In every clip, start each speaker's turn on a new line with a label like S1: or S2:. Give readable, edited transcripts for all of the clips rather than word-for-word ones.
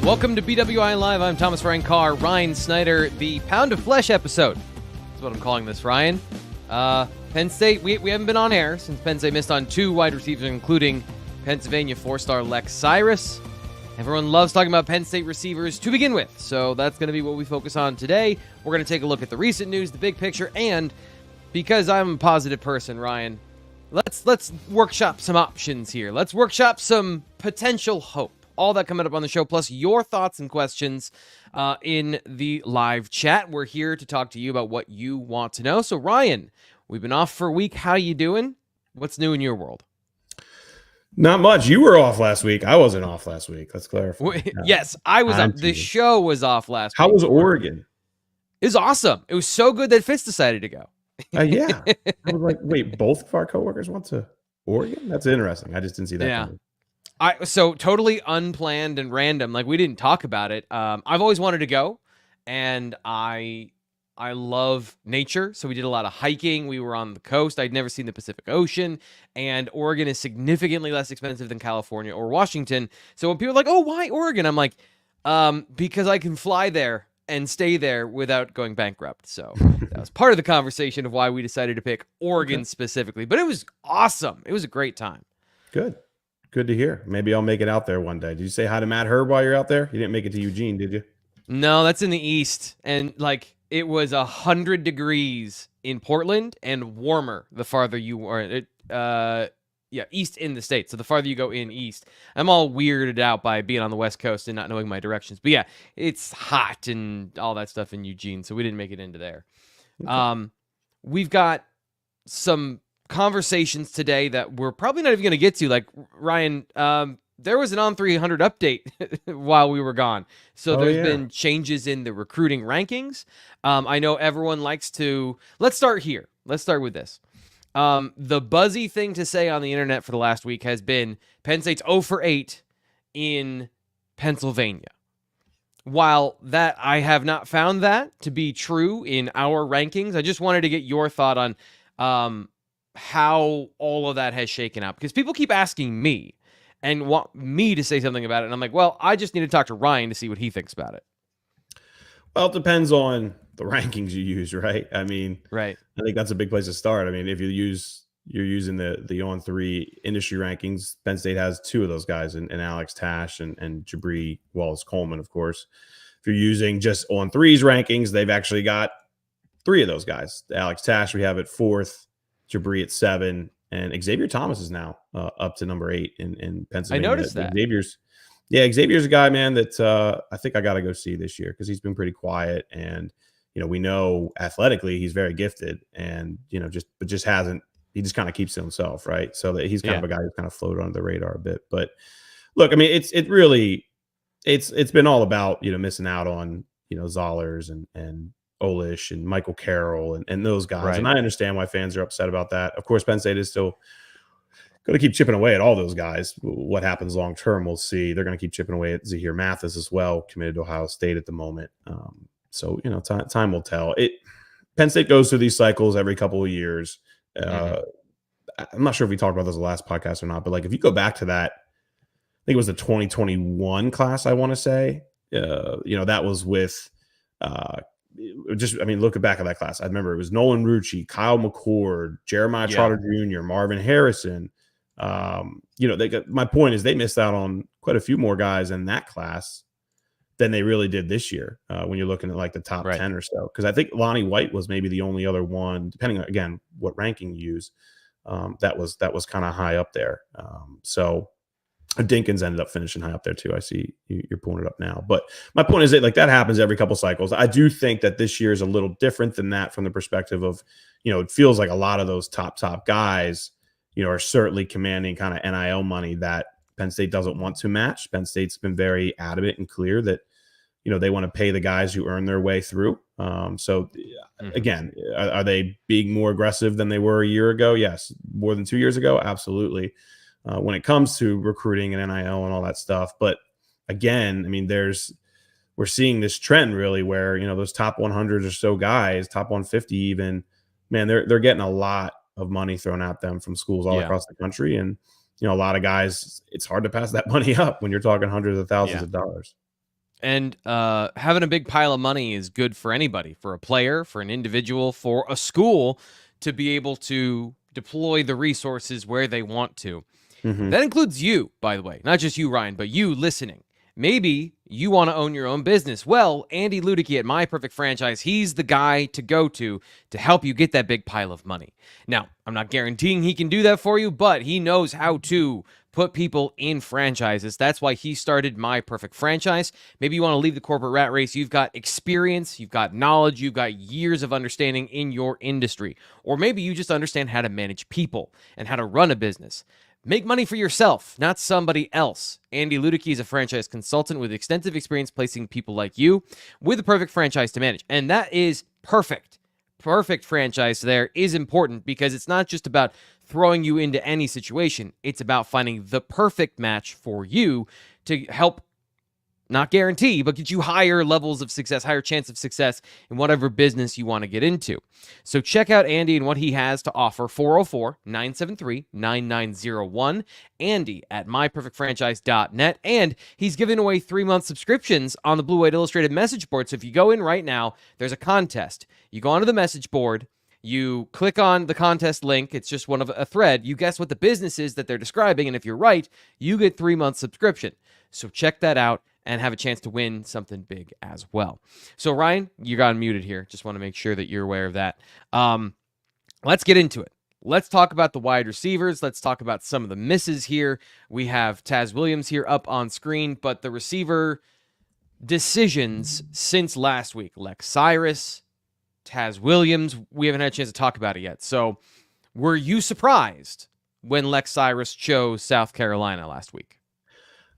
S1: Welcome to BWI Live. I'm Thomas Ryan Carr. Ryan Snyder, the Pound of Flesh episode. That's what I'm calling this, Ryan. Penn State, we haven't been on air since Penn State missed on two wide receivers, including Pennsylvania four-star Lex Cyrus. Everyone loves talking about Penn State receivers to begin with, so that's going to be what we focus on today. We're going to take a look at the recent news, the big picture, and because I'm a positive person, Ryan, let's workshop some options here. Let's workshop some potential hope. All that coming up on the show, plus your thoughts and questions in the live chat. We're here to talk to you about what you want to know. So, Ryan, we've been off for a week. How you doing? What's new in your world?
S2: Not much. You were off last week. I wasn't off last week. Let's clarify.
S1: Yes, I was off. The show was off last week.
S2: How was Oregon?
S1: It was awesome. It was so good that Fitz decided to go.
S2: Yeah. I was like, wait, both of our coworkers went to Oregon? That's interesting. I just didn't see that.
S1: Yeah. So totally unplanned and random. Like, we didn't talk about it. I've always wanted to go, and I love nature. So we did a lot of hiking. We were on the coast. I'd never seen the Pacific Ocean, and Oregon is significantly less expensive than California or Washington. So when people are like, "Oh, why Oregon?" I'm like, because I can fly there and stay there without going bankrupt. So that was part of the conversation of why we decided to pick Oregon specifically. But it was awesome. It was a great time.
S2: Good to hear. Maybe I'll make it out there one day. Did you say hi to Matt Herb while you're out there? You didn't make it to Eugene, did you?
S1: No, that's in the east. And like, it was 100 degrees in Portland and warmer the farther you are. East in the state. So the farther you go in east. I'm all weirded out by being on the West Coast and not knowing my directions. But yeah, it's hot and all that stuff in Eugene. So we didn't make it into there. Okay. We've got some conversations today that we're probably not even going to get to. Like, Ryan, there was an On 300 update while we were gone. So there's been changes in the recruiting rankings. I know everyone likes to... Let's start here. Let's start with this. The buzzy thing to say on the internet for the last week has been Penn State's 0 for 8 in Pennsylvania. While that, I have not found that to be true in our rankings. I just wanted to get your thought on how all of that has shaken out, because people keep asking me and want me to say something about it. And I'm like, well, I just need to talk to Ryan to see what he thinks about it.
S2: Well, it depends on the rankings you use, right? I mean,
S1: right.
S2: I think that's a big place to start. I mean, if you're using the On 3 industry rankings, Penn State has two of those guys, and Alex Tash and Jabri Wallace-Coleman, of course. If you're using just On 3's rankings, they've actually got three of those guys. Alex Tash, we have at 4th, Jabri at 7, and Xavier Thomas is now up to number 8 in Pennsylvania.
S1: I noticed that.
S2: Xavier's a guy, man, that I think I got to go see this year, because he's been pretty quiet, and we know athletically he's very gifted, and he just kind of keeps to himself, right? So that he's kind of a guy who's kind of floated under the radar a bit. But look, I mean, it's been all about missing out on Zollers and Olish and Michael Carroll and those guys. Right. And I understand why fans are upset about that. Of course, Penn State is still going to keep chipping away at all those guys. What happens long term, we'll see. They're going to keep chipping away at Zahir Mathis as well, committed to Ohio State at the moment. So time will tell. Penn State goes through these cycles every couple of years. I'm not sure if we talked about this in the last podcast or not, but like, if you go back to that, I think it was the 2021 class, I want to say, that was with looking back at that class, I remember it was Nolan Rucci, Kyle McCord, Jeremiah Trotter Jr., Marvin Harrison. My point is they missed out on quite a few more guys in that class than they really did this year. When you're looking at like the top 10 or so, because I think Lonnie White was maybe the only other one, depending on, again, what ranking you use, that was kind of high up there. So Dinkins ended up finishing high up there too. I see you're pulling it up now. But my point is that happens every couple cycles. I do think that this year is a little different than that from the perspective of, it feels like a lot of those top guys, are certainly commanding kind of NIL money that Penn State doesn't want to match. Penn State's been very adamant and clear that, they want to pay the guys who earn their way through. Again, are they being more aggressive than they were a year ago? Yes. More than 2 years ago? Absolutely. When it comes to recruiting and NIL and all that stuff. But again, I mean, we're seeing this trend really where, those top 100 or so guys, top 150 even, man, they're getting a lot of money thrown at them from schools all across the country. And, a lot of guys, it's hard to pass that money up when you're talking hundreds of thousands of dollars.
S1: And having a big pile of money is good for anybody, for a player, for an individual, for a school to be able to deploy the resources where they want to.
S2: Mm-hmm.
S1: That includes you, by the way, not just you, Ryan, but you listening. Maybe you want to own your own business. Well, Andy Ludicky at My Perfect Franchise, he's the guy to go to help you get that big pile of money. Now, I'm not guaranteeing he can do that for you, but he knows how to put people in franchises. That's why he started My Perfect Franchise. Maybe you want to leave the corporate rat race. You've got experience, you've got knowledge, you've got years of understanding in your industry. Or maybe you just understand how to manage people and how to run a business. Make money for yourself, not somebody else. Andy Ludicky is a franchise consultant with extensive experience placing people like you with the perfect franchise to manage. And that is perfect. Perfect franchise there is important because it's not just about throwing you into any situation. It's about finding the perfect match for you to help, not guarantee, but get you higher levels of success, higher chance of success in whatever business you want to get into. So check out Andy and what he has to offer. 404-973-9901. Andy at myperfectfranchise.net. And he's giving away 3-month subscriptions on the Blue White Illustrated message board. So if you go in right now, there's a contest. You go onto the message board. You click on the contest link. It's just one of a thread. You guess what the business is that they're describing. And if you're right, you get 3-month subscription. So check that out and have a chance to win something big as well. So, Ryan, you got unmuted here. Just want to make sure that you're aware of that. Let's get into it. Let's talk about the wide receivers. Let's talk about some of the misses here. We have Taz Williams here up on screen, but the receiver decisions since last week, Lex Cyrus, Taz Williams, we haven't had a chance to talk about it yet. So, were you surprised when Lex Cyrus chose South Carolina last week?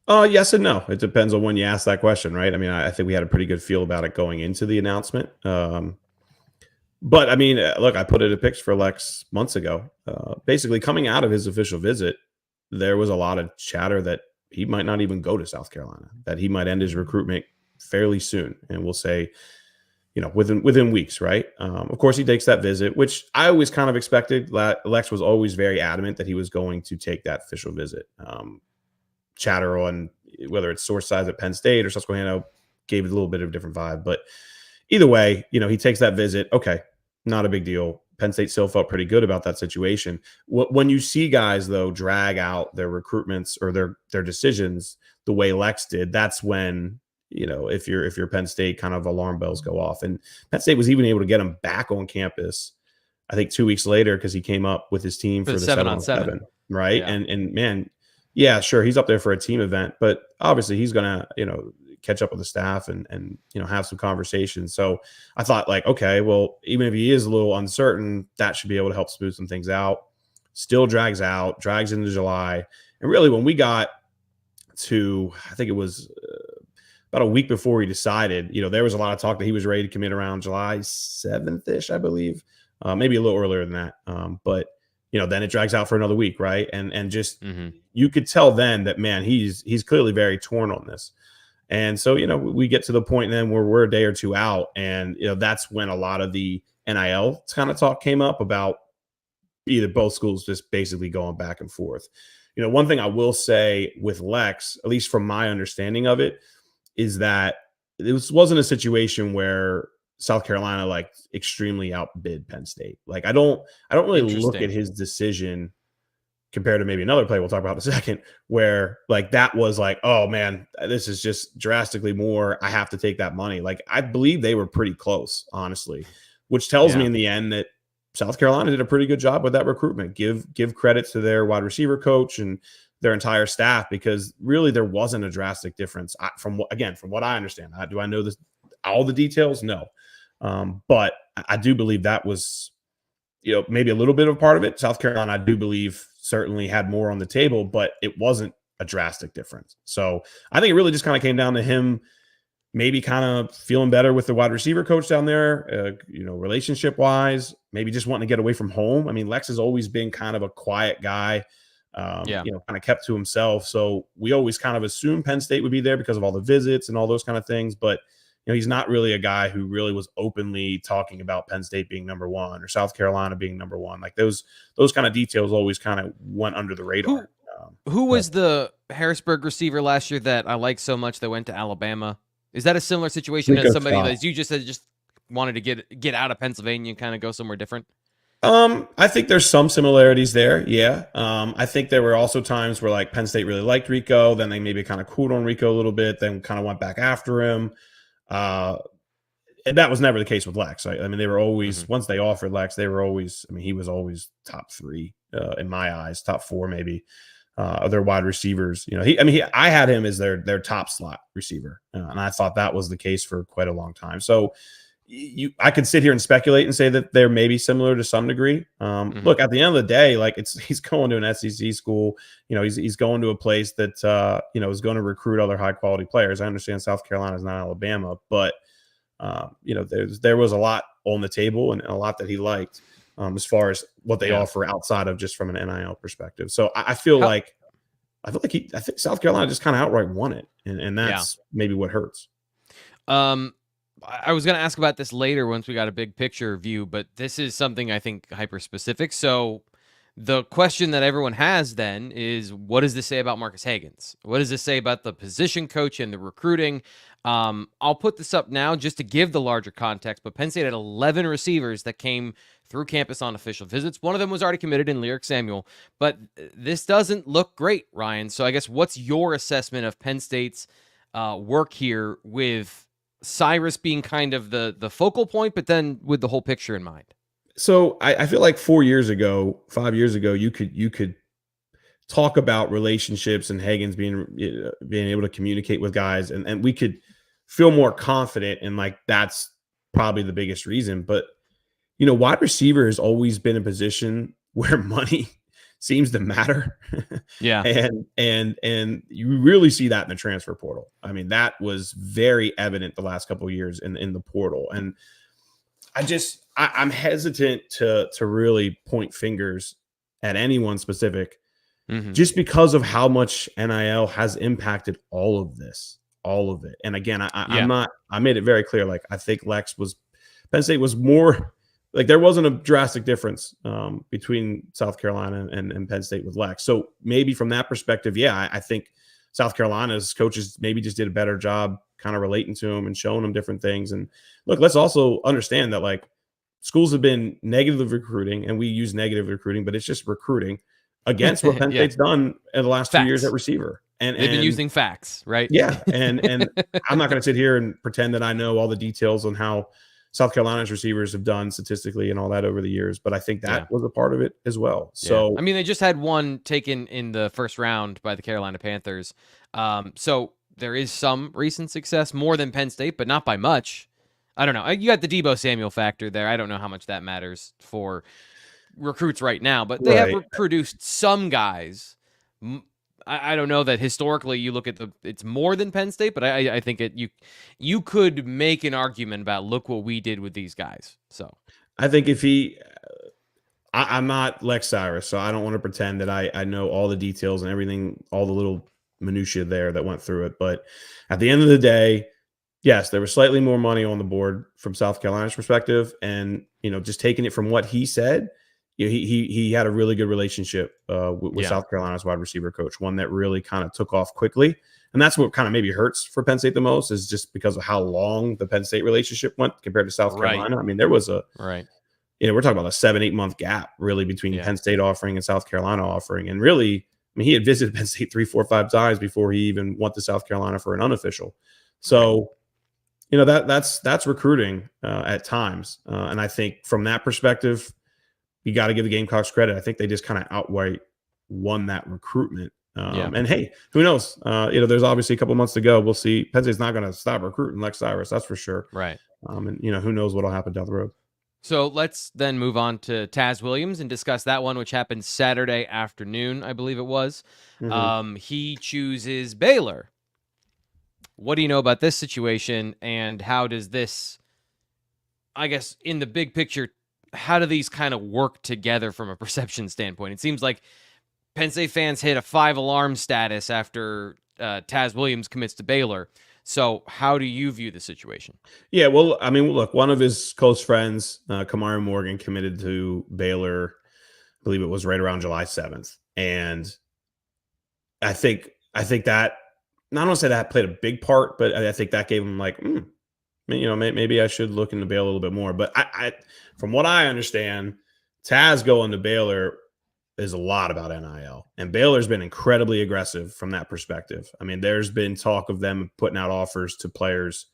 S2: Yes and no. It depends on when you ask that question, right? I mean, I think we had a pretty good feel about it going into the announcement. But I mean, look, I put it in picks for Lex months ago. Basically, coming out of his official visit, there was a lot of chatter that he might not even go to South Carolina, that he might end his recruitment fairly soon. And we'll say, within weeks, right? Of course, he takes that visit, which I always kind of expected. Lex was always very adamant that he was going to take that official visit. Chatter on whether it's source size at Penn State or Susquehanna gave it a little bit of a different vibe. But either way, he takes that visit. Okay, not a big deal. Penn State still felt pretty good about that situation. When you see guys, though, drag out their recruitments or their decisions the way Lex did, that's when, if you're Penn State, kind of alarm bells go off. And Penn State was even able to get him back on campus, I think 2 weeks later, because he came up with his team for the 7-on-7, right? Yeah. And man, yeah, sure, he's up there for a team event, but obviously he's gonna, catch up with the staff and have some conversations. So I thought, like, okay, well, even if he is a little uncertain, that should be able to help smooth some things out. Still drags into July. And really, when we got to, I think it was about a week before he decided, there was a lot of talk that he was ready to commit around July 7th-ish, I believe, maybe a little earlier than that. But then it drags out for another week, right? And just you could tell then that, man, he's clearly very torn on this. And so, we get to the point then where we're a day or two out, and that's when a lot of the NIL kind of talk came up about either both schools just basically going back and forth. One thing I will say with Lex, at least from my understanding of it, is that this wasn't a situation where South Carolina like extremely outbid Penn State. Like I don't really look at his decision compared to maybe another play we'll talk about in a second, where like that was like, oh man, this is just drastically more. I have to take that money. Like I believe they were pretty close, honestly, which tells me in the end that South Carolina did a pretty good job with that recruitment. Give credit to their wide receiver coach and their entire staff, because really there wasn't a drastic difference from what I understand. Do I know this all the details? No. But I do believe that was, maybe a little bit of part of it. South Carolina, I do believe, certainly had more on the table, but it wasn't a drastic difference. So I think it really just kind of came down to him maybe kind of feeling better with the wide receiver coach down there, relationship wise, maybe just wanting to get away from home. I mean, Lex has always been kind of a quiet guy, kind of kept to himself. So we always kind of assumed Penn State would be there because of all the visits and all those kind of things. But he's not really a guy who really was openly talking about Penn State being number one or South Carolina being number one. Like those kind of details always kind of went under the radar.
S1: Who was the Harrisburg receiver last year that I liked so much that went to Alabama? Is that a similar situation
S2: Rico
S1: as somebody
S2: Scott.
S1: that you just said just wanted to get out of Pennsylvania and kind of go somewhere different?
S2: I think there's some similarities there. Yeah. I think there were also times where like Penn State really liked Rico, then they maybe kind of cooled on Rico a little bit, then kind of went back after him. And that was never the case with Lex. I mean, they were always, once they offered Lex, they were always, I mean, he was always top 3 in my eyes, top 4 maybe. Of their wide receivers, you know, I had him as their top slot receiver, and I thought that was the case for quite a long time. So I could sit here and speculate and say that they're maybe similar to some degree. Look, at the end of the day, like he's going to an SEC school, you know, he's going to a place that you know, is going to recruit other high quality players. I understand South Carolina is not Alabama, but you know, there was a lot on the table and a lot that he liked. As far as what they offer outside of just from an NIL perspective. So I feel like I think South Carolina just kind of outright won it. And that's maybe what hurts.
S1: I was going to ask about this later once we got a big picture view, but this is something I think hyper specific. So the question that everyone has then is, what does this say about Marcus Hagans? What does this say about the position coach and the recruiting? I'll put this up now just to give the larger context, but Penn State had 11 receivers that came through campus on official visits. One of them was already committed in Lyric Samuel, but this doesn't look great, Ryan. So I guess what's your assessment of Penn State's work here, with Cyrus being kind of the focal point, but then with the whole picture in mind?
S2: So I feel like 5 years ago, you could talk about relationships and Hagans being able to communicate with guys, and we could feel more confident, and like that's probably the biggest reason. But you know, wide receiver has always been a position where money seems to matter.
S1: Yeah.
S2: And you really see that in the transfer portal. I mean, that was very evident the last couple of years in the portal. And I'm hesitant to really point fingers at anyone specific, just because of how much NIL has impacted all of this, all of it. And again, I made it very clear. Like, I think Penn State was more, like, there wasn't a drastic difference between South Carolina and Penn State with Lex. So maybe from that perspective, I think South Carolina's coaches maybe just did a better job kind of relating to him and showing him different things. And look, let's also understand that, like, schools have been negative recruiting, and we use negative recruiting, but it's just recruiting against what Penn State's done in the last 2 years at receiver. And
S1: they've been using facts, right?
S2: Yeah. And I'm not going to sit here and pretend that I know all the details on how South Carolina's receivers have done statistically and all that over the years, but I think that was a part of it as well. So,
S1: I mean, they just had one taken in the first round by the Carolina Panthers. So there is some recent success, more than Penn State, but not by much. I don't know. You got the Deebo Samuel factor there. I don't know how much that matters for recruits right now, but they have produced some guys. I don't know that historically you look at it's more than Penn State, but I think you could make an argument about, look what we did with these guys. So
S2: I think if I'm not Lex Cyrus, so I don't want to pretend that I know all the details and everything, all the little minutia there that went through it. But at the end of the day, yes, there was slightly more money on the board from South Carolina's perspective. And, you know, just taking it from what he said, you know, he had a really good relationship with South Carolina's wide receiver coach, one that really kind of took off quickly. And that's what kind of maybe hurts for Penn State the most, is just because of how long the Penn State relationship went compared to South Carolina. I mean, there was you know, we're talking about a 7-8 month gap really between Penn State offering and South Carolina offering. And really, I mean, he had visited Penn State 3, 4, 5 times before he even went to South Carolina for an unofficial. So, you know, that's recruiting at times. And I think from that perspective, you got to give the Gamecocks credit. I think they just kind of outright won that recruitment. And hey, who knows? You know, there's obviously a couple months to go. We'll see. Penn State's not going to stop recruiting Lex Cyrus, that's for sure.
S1: Right.
S2: And you know, who knows what'll happen down the road.
S1: So let's then move on to Taz Williams and discuss that one, which happened Saturday afternoon, I believe it was. He chooses Baylor. What do you know about this situation, and how does this, I guess, in the big picture, how do these kind of work together from a perception standpoint? It seems like Penn State fans hit a 5-alarm status after Taz Williams commits to Baylor. So how do you view the situation?
S2: Yeah, well, I mean, look, one of his close friends, Kamari Morgan, committed to Baylor, I believe it was right around July 7th. And I think that I don't want to say that played a big part, but I think that gave him like, maybe I should look into Baylor a little bit more. But I from what I understand, Taz going to Baylor is a lot about NIL, and Baylor's been incredibly aggressive from that perspective. I mean, there's been talk of them putting out offers to players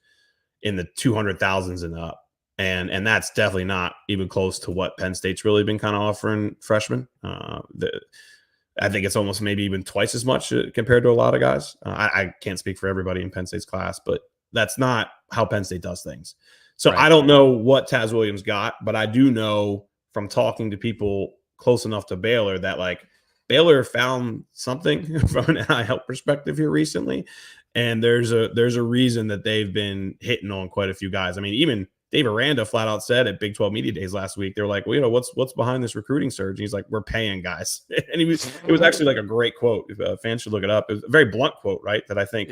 S2: in the 200,000s and up. And that's definitely not even close to what Penn State's really been kind of offering freshmen. I think it's almost maybe even twice as much compared to a lot of guys. I can't speak for everybody in Penn State's class, but that's not how Penn State does things. So right. I don't know what Taz Williams got, but I do know from talking to people close enough to Baylor that like Baylor found something from an NIL perspective here recently. And there's a reason that they've been hitting on quite a few guys. I mean, even Dave Aranda flat out said at Big 12 Media Days last week, they're like, well, what's behind this recruiting surge? And he's like, we're paying guys. And it was actually like a great quote. Fans should look it up. It was a very blunt quote, right? That I think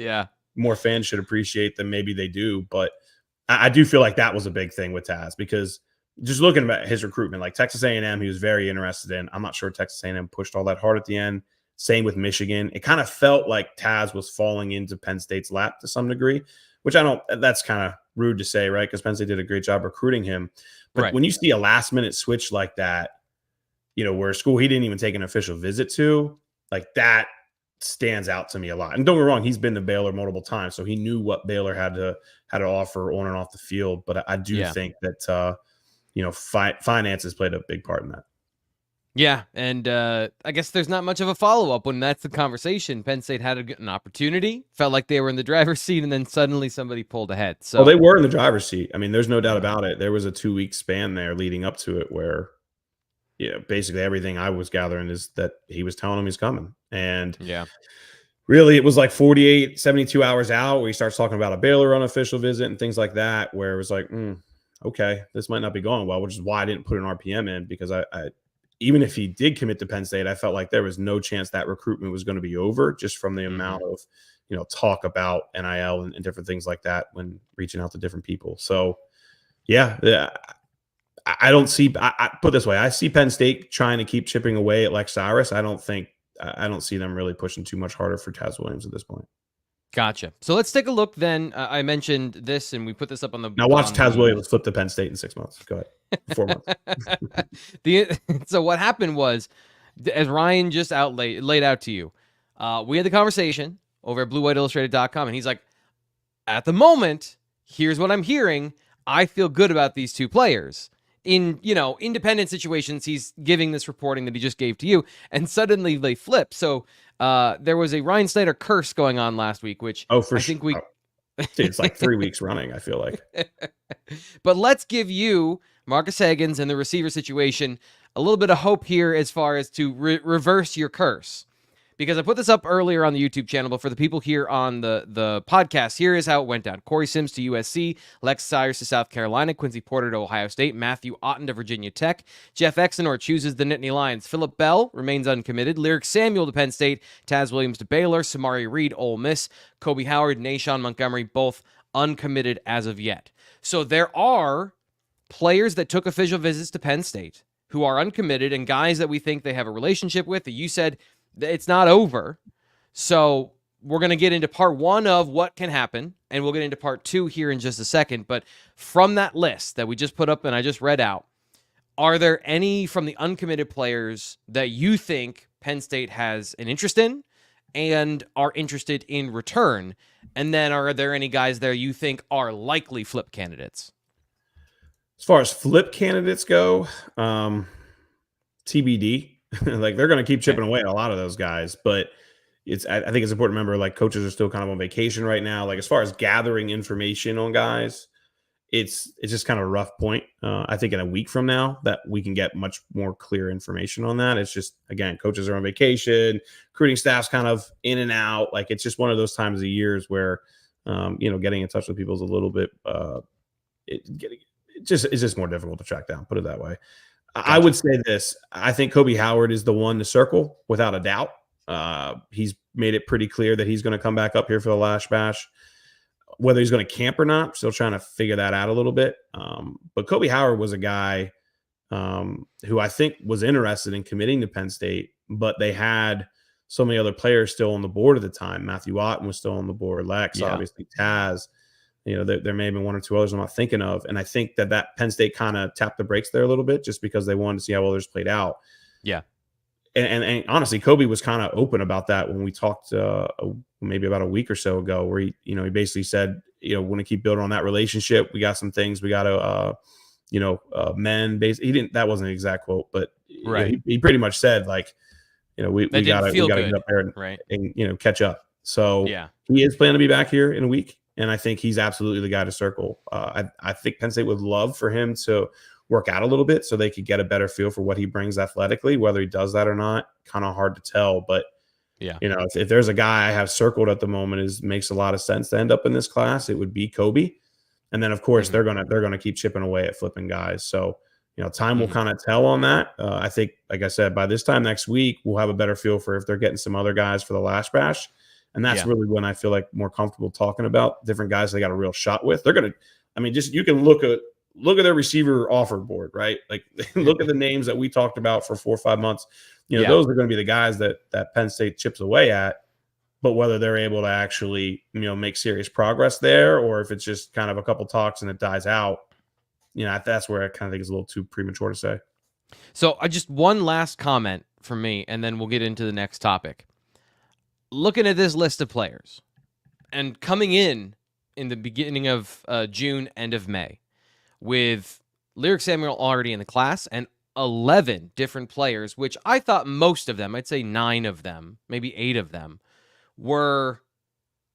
S2: more fans should appreciate than maybe they do. But I do feel like that was a big thing with Taz, because just looking at his recruitment, like Texas A&M, he was very interested in. I'm not sure Texas A&M pushed all that hard at the end. Same with Michigan. It kind of felt like Taz was falling into Penn State's lap to some degree, which that's kind of rude to say, right? Because Penn State did a great job recruiting him. But when you see a last minute switch like that, where a school he didn't even take an official visit to, like that stands out to me a lot. And don't get me wrong, he's been to Baylor multiple times, so he knew what Baylor had to offer on and off the field. But I do think that, finances played a big part in that.
S1: Yeah, and I guess there's not much of a follow-up when that's the conversation. Penn State had an opportunity, felt like they were in the driver's seat, and then suddenly somebody pulled ahead. So
S2: they were in the driver's seat. I mean, there's no doubt about it. There was a 2-week span there leading up to it where, basically everything I was gathering is that he was telling him he's coming. And really it was like 48, 72 hours out where he starts talking about a Baylor unofficial visit and things like that, where it was like, okay, this might not be going well, which is why I didn't put an RPM in, because I even if he did commit to Penn State, I felt like there was no chance that recruitment was going to be over, just from the amount of, talk about NIL and different things like that when reaching out to different people. So, I don't see. I put it this way: I see Penn State trying to keep chipping away at Lex Cyrus. I don't see them really pushing too much harder for Taz Williams at this point.
S1: Gotcha. So let's take a look then. I mentioned this, and we put this up on the.
S2: Now watch Taz Williams flip to Penn State in 6 months. Go ahead. 4 months.
S1: So what happened was, as Ryan just laid out to you, we had the conversation over at BlueWhiteIllustrated.com, and he's like, at the moment, here's what I'm hearing. I feel good about these two players. In independent situations, he's giving this reporting that he just gave to you, and suddenly they flip. So there was a Ryan Snyder curse going on last week, which I think we.
S2: It's like 3 weeks running, I feel like.
S1: But let's give you, Marcus Hagans, and the receiver situation a little bit of hope here as far as to reverse your curse. Because I put this up earlier on the YouTube channel, but for the people here on the podcast, here is how it went down. Corey Sims to USC, Lex Cyus to South Carolina, Quincy Porter to Ohio State, Matthew Otten to Virginia Tech, Jeff Exenor chooses the Nittany Lions, Phillip Bell remains uncommitted, Lyric Samuel to Penn State, Taz Williams to Baylor, Samari Reed, Ole Miss, Kobe Howard, Nashawn Montgomery, both uncommitted as of yet. So there are players that took official visits to Penn State who are uncommitted, and guys that we think they have a relationship with that you said it's not over. So we're going to get into part one of what can happen, and we'll get into part two here in just a second. But from that list that we just put up and I just read out, are there any from the uncommitted players that you think Penn State has an interest in and are interested in return? And then are there any guys there you think are likely flip candidates?
S2: As far as flip candidates go, TBD. Like, they're going to keep chipping away at a lot of those guys, but I think it's important to remember, like, coaches are still kind of on vacation right now. Like, as far as gathering information on guys, it's just kind of a rough point. I think in a week from now that we can get much more clear information on that. It's just, again, coaches are on vacation, recruiting staff's kind of in and out. Like, it's just one of those times of years where, getting in touch with people is a little bit, it's just more difficult to track down, put it that way. Gotcha. I would say this. I think Kobe Howard is the one to circle without a doubt. He's made it pretty clear that he's going to come back up here for the Lash Bash. Whether he's going to camp or not, still trying to figure that out a little bit. But Kobe Howard was a guy who I think was interested in committing to Penn State, but they had so many other players still on the board at the time. Matthew Otten was still on the board. Lex, obviously, Taz. There may have been one or two others I'm not thinking of. And I think that Penn State kind of tapped the brakes there a little bit just because they wanted to see how others played out.
S1: Yeah.
S2: And honestly, Kobe was kind of open about that when we talked maybe about a week or so ago, where he basically said, want to keep building on that relationship. We got some things we got to, mend. He didn't. That wasn't an exact quote, but
S1: right.
S2: He pretty much said like, we got to get up there and catch up. So he is planning to be back here in a week, and I think he's absolutely the guy to circle. I think Penn State would love for him to work out a little bit so they could get a better feel for what he brings athletically. Whether he does that or not, kind of hard to tell. But if there's a guy I have circled at the moment makes a lot of sense to end up in this class, it would be Kobe. And then of course they're gonna keep chipping away at flipping guys. So time will kind of tell on that. I think, like I said, by this time next week we'll have a better feel for if they're getting some other guys for the last bash. And that's really when I feel like more comfortable talking about different guys they got a real shot with. They're gonna, you can look at their receiver offer board, right? Like look at the names that we talked about for 4 or 5 months. Those are going to be the guys that Penn State chips away at. But whether they're able to actually, make serious progress there, or if it's just kind of a couple talks and it dies out, that's where I kind of think it's a little too premature to say.
S1: So just one last comment from me, and then we'll get into the next topic. Looking at this list of players, and coming in the beginning of June, end of May, with Lyric Samuel already in the class and 11 different players, which I thought most of them, I'd say 9 of them, maybe 8 of them, were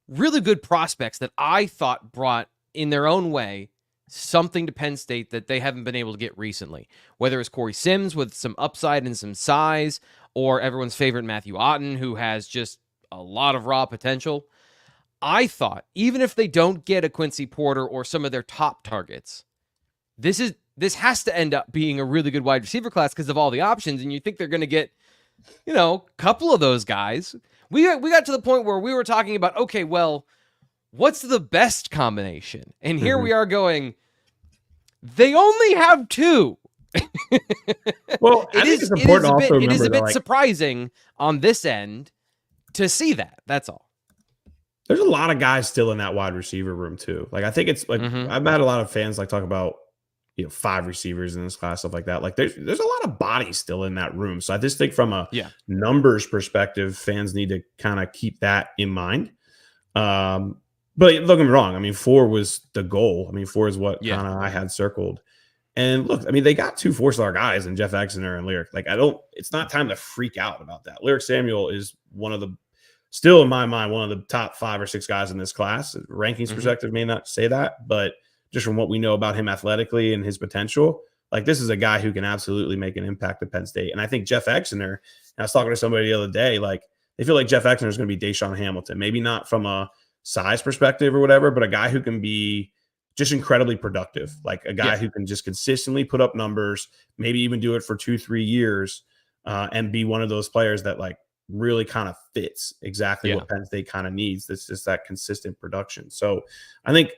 S1: really good prospects that I thought brought, in their own way, something to Penn State that they haven't been able to get recently. Whether it's Corey Sims with some upside and some size, or everyone's favorite Matthew Otten, who has just a lot of raw potential. I thought, even if they don't get a Quincy Porter or some of their top targets, this has to end up being a really good wide receiver class because of all the options, and you think they're going to get, a couple of those guys. We got to the point where we were talking about, okay, well, what's the best combination? And here we are going, they only have 2.
S2: Well, it is
S1: a bit surprising on this end to see that. That's all.
S2: There's a lot of guys still in that wide receiver room too. Like I think it's like I've had a lot of fans talk about 5 receivers in this class, stuff like that. Like there's a lot of bodies still in that room. So I just think from a numbers perspective, fans need to kind of keep that in mind. But don't get me wrong. 4 was the goal. 4 is what kind of I had circled. And look, they got 2 4-star guys in Jeff Exner and Lyric. Like it's not time to freak out about that. Lyric Samuel is still in my mind, one of the top 5 or 6 guys in this class. Rankings perspective may not say that, but just from what we know about him athletically and his potential, like this is a guy who can absolutely make an impact at Penn State. And I think Jeff Exner, I was talking to somebody the other day, like they feel like Jeff Exner is going to be Deshaun Hamilton, maybe not from a size perspective or whatever, but a guy who can be just incredibly productive, like a guy who can just consistently put up numbers, maybe even do it for 2-3 years and be one of those players that like really kind of fits exactly what Penn State kind of needs. That's just that consistent production. So I think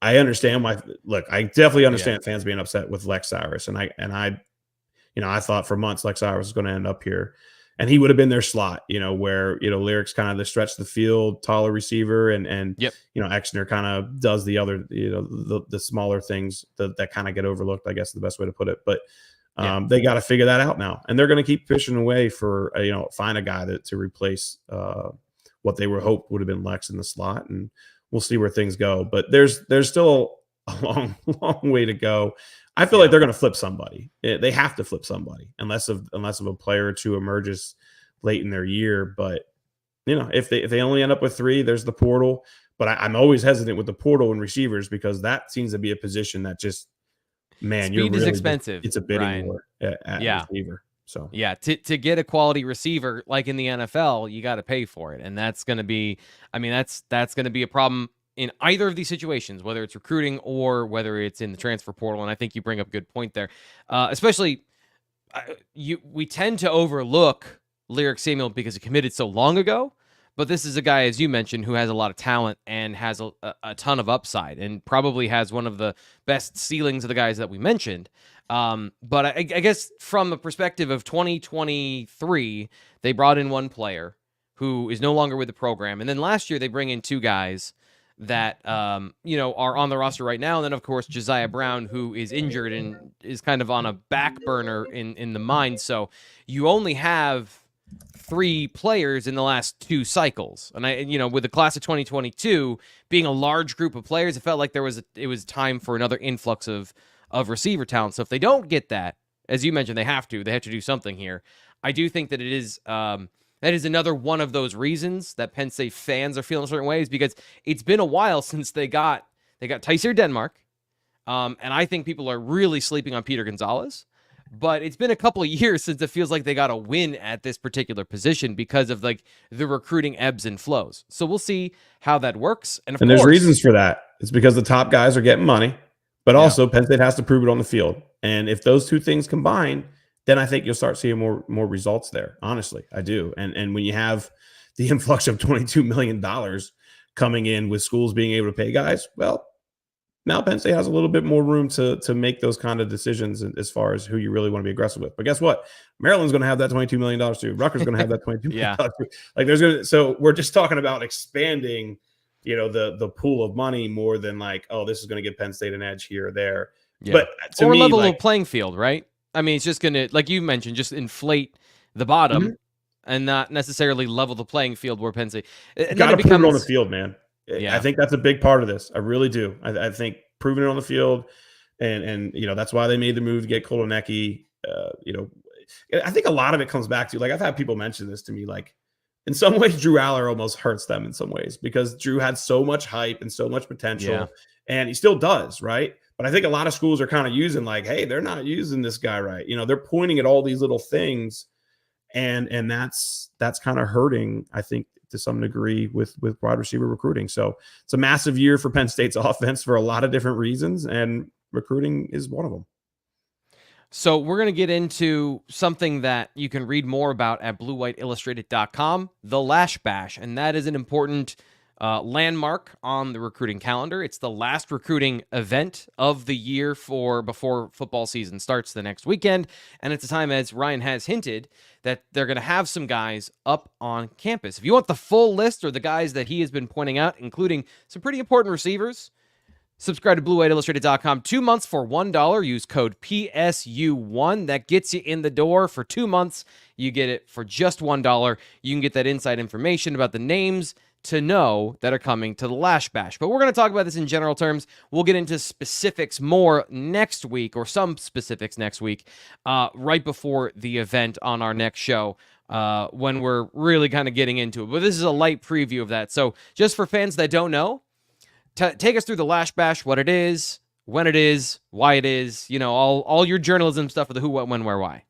S2: I understand why. Look, I definitely understand fans being upset with Lex Cyrus, and I thought for months Lex Cyrus was going to end up here, and he would have been their slot. Where Lyric's kind of the stretch the field, taller receiver, and Exner kind of does the other the smaller things that kind of get overlooked. I guess is the best way to put it, but. They got to figure that out now, and they're going to keep fishing away for find a guy to replace what they were hoped would have been Lex in the slot, and we'll see where things go. But there's still a long way to go. I feel like they're going to flip somebody. They have to flip somebody unless of a player or 2 emerges late in their year. But if they only end up with 3, there's the portal. But I'm always hesitant with the portal and receivers because that seems to be a position that just. Man,
S1: speed is expensive.
S2: It's a bidding war at receiver. So
S1: to get a quality receiver like in the NFL, you got to pay for it, and that's going to be. That's going to be a problem in either of these situations, whether it's recruiting or whether it's in the transfer portal. And I think you bring up a good point there, especially we tend to overlook Lyric Samuel because he committed so long ago. But this is a guy, as you mentioned, who has a lot of talent and has a ton of upside and probably has one of the best ceilings of the guys that we mentioned. But I guess from the perspective of 2023, they brought in one player who is no longer with the program. And then last year, they bring in two guys that, are on the roster right now. And then, of course, Josiah Brown, who is injured and is kind of on a back burner in the mind. So you only have 3 players in the last 2 cycles. And with the class of 2022 being a large group of players, it felt like it was time for another influx of receiver talent. So if they don't get that, as you mentioned, they have to do something here. I do think that it is that is another one of those reasons that Penn State fans are feeling certain ways, because it's been a while since they got Tyser Denmark. And I think people are really sleeping on Peter Gonzalez. But it's been a couple of years since it feels like they got a win at this particular position because of like the recruiting ebbs and flows. So we'll see how that works. And
S2: there's reasons for that. It's because the top guys are getting money, but also Penn State has to prove it on the field. And if those two things combine, then I think you'll start seeing more results there. Honestly, I do. And when you have the influx of $22 million coming in with schools being able to pay guys, well, now Penn State has a little bit more room to make those kind of decisions as far as who you really want to be aggressive with. But guess what? Maryland's going to have that $22 million too. Rutgers going to have that $22 million too. Like so we're just talking about expanding, the pool of money more than like, oh, this is going to give Penn State an edge here or there. Yeah. But to me,
S1: level the playing field, right? I mean, it's just going to, like you mentioned, just inflate the bottom and not necessarily level the playing field where Penn State.
S2: Got to put it on the field, man. Yeah. I think that's a big part of this. I really do. I think proving it on the field, and that's why they made the move to get Kolonecki. I think a lot of it comes back to, like, I've had people mention this to me, like, in some ways Drew Aller almost hurts them in some ways, because Drew had so much hype and so much potential, and he still does, right? But I think a lot of schools are kind of using like, hey, they're not using this guy right. They're pointing at all these little things, and that's kind of hurting, I think, to some degree with wide receiver recruiting. So it's a massive year for Penn State's offense for a lot of different reasons, and recruiting is one of them.
S1: So we're going to get into something that you can read more about at BlueWhiteIllustrated.com, the Lash Bash, and that is an important landmark on the recruiting calendar. It's the last recruiting event of the year before football season starts the next weekend, and it's a time, as Ryan has hinted, that they're going to have some guys up on campus. If you want the full list, or the guys that he has been pointing out, including some pretty important receivers, subscribe to BlueWhiteIllustrated.com. 2 months for $1. Use code PSU1. That gets you in the door for 2 months. You get it for just $1. You can get that inside information about the names to know that are coming to the Lash Bash. But we're going to talk about this in general terms. We'll get into specifics more next week, or some specifics next week, right before the event on our next show, when we're really kind of getting into it. But this is a light preview of that. So just for fans that don't know, take us through the Lash Bash, what it is, when it is, why it is, all your journalism stuff with the who, what, when, where, why.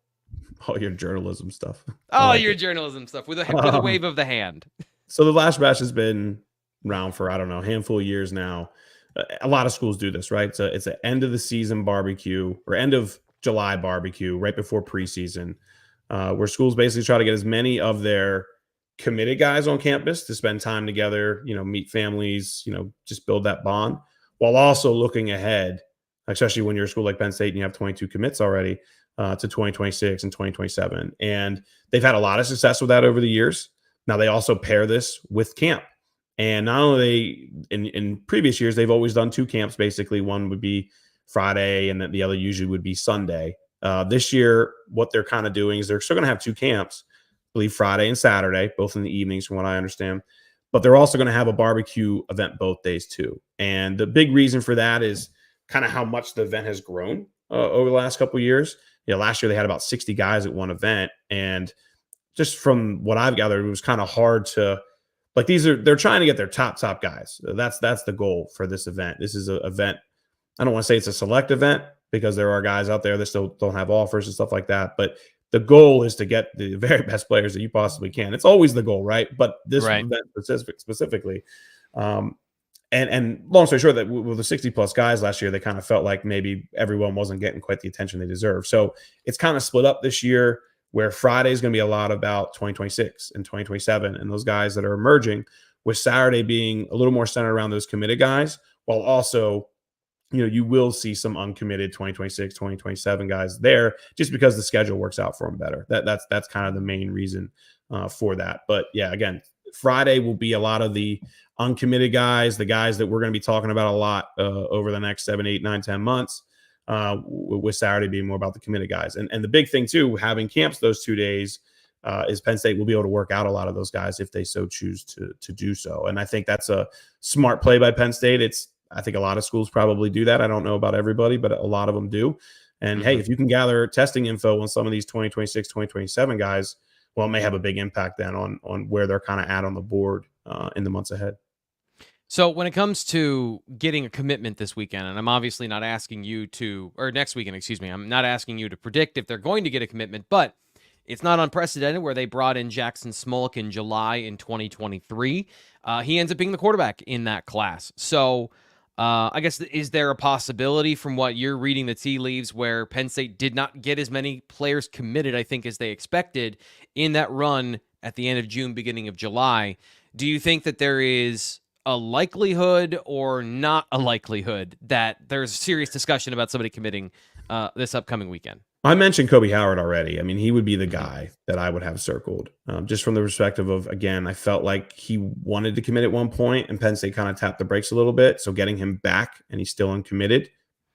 S2: All your journalism stuff.
S1: Journalism stuff with a wave of the hand.
S2: So the Lash Bash has been around for, I don't know, a handful of years now. A lot of schools do this, right? It's an end of the season barbecue, or end of July barbecue right before preseason, where schools basically try to get as many of their committed guys on campus to spend time together, meet families, just build that bond, while also looking ahead, especially when you're a school like Penn State and you have 22 commits already, to 2026 and 2027. And they've had a lot of success with that over the years. Now, they also pair this with camp. And not only in previous years, they've always done 2 camps, basically. One would be Friday, and then the other usually would be Sunday. This year, what they're kind of doing is they're still going to have 2 camps, I believe Friday and Saturday, both in the evenings from what I understand. But they're also going to have a barbecue event both days too. And the big reason for that is kind of how much the event has grown over the last couple of years. Last year they had about 60 guys at one event, and just from what I've gathered, it was kind of hard to, like, they're trying to get their top guys. That's the goal for this event. This is an event. I don't want to say it's a select event, because there are guys out there that still don't have offers and stuff like that. But the goal is to get the very best players that you possibly can. It's always the goal, right? But this event specifically, and long story short, that with the 60 plus guys last year, they kind of felt like maybe everyone wasn't getting quite the attention they deserve. So it's kind of split up this year. where Friday is going to be a lot about 2026 and 2027 and those guys that are emerging, with Saturday being a little more centered around those committed guys, while also, you will see some uncommitted 2026, 2027 guys there just because the schedule works out for them better. That's kind of the main reason for that. But yeah, again, Friday will be a lot of the uncommitted guys, the guys that we're going to be talking about a lot over the next 7, 8, 9, 10 months, with Saturday being more about the committed guys. And the big thing too, having camps those 2 days, is Penn State will be able to work out a lot of those guys if they so choose to do so. And I think that's a smart play by Penn State. I think a lot of schools probably do that. I don't know about everybody, but a lot of them do. And hey, if you can gather testing info on some of these 2026, 2027 guys, well, it may have a big impact then on where they're kind of at on the board in the months ahead.
S1: So when it comes to getting a commitment this weekend, and I'm obviously not asking you to, or next weekend, excuse me, I'm not asking you to predict if they're going to get a commitment, but it's not unprecedented where they brought in Jackson Smolik in July in 2023. He ends up being the quarterback in that class. So I guess, is there a possibility from what you're reading the tea leaves where Penn State did not get as many players committed, I think, as they expected in that run at the end of June, beginning of July? Do you think that there is a likelihood or not a likelihood that there's serious discussion about somebody committing this upcoming weekend?
S2: I mentioned Kobe Howard already. I mean, he would be the guy that I would have circled, just from the perspective of, again, I felt like he wanted to commit at one point and Penn State kind of tapped the brakes a little bit. So getting him back and he's still uncommitted,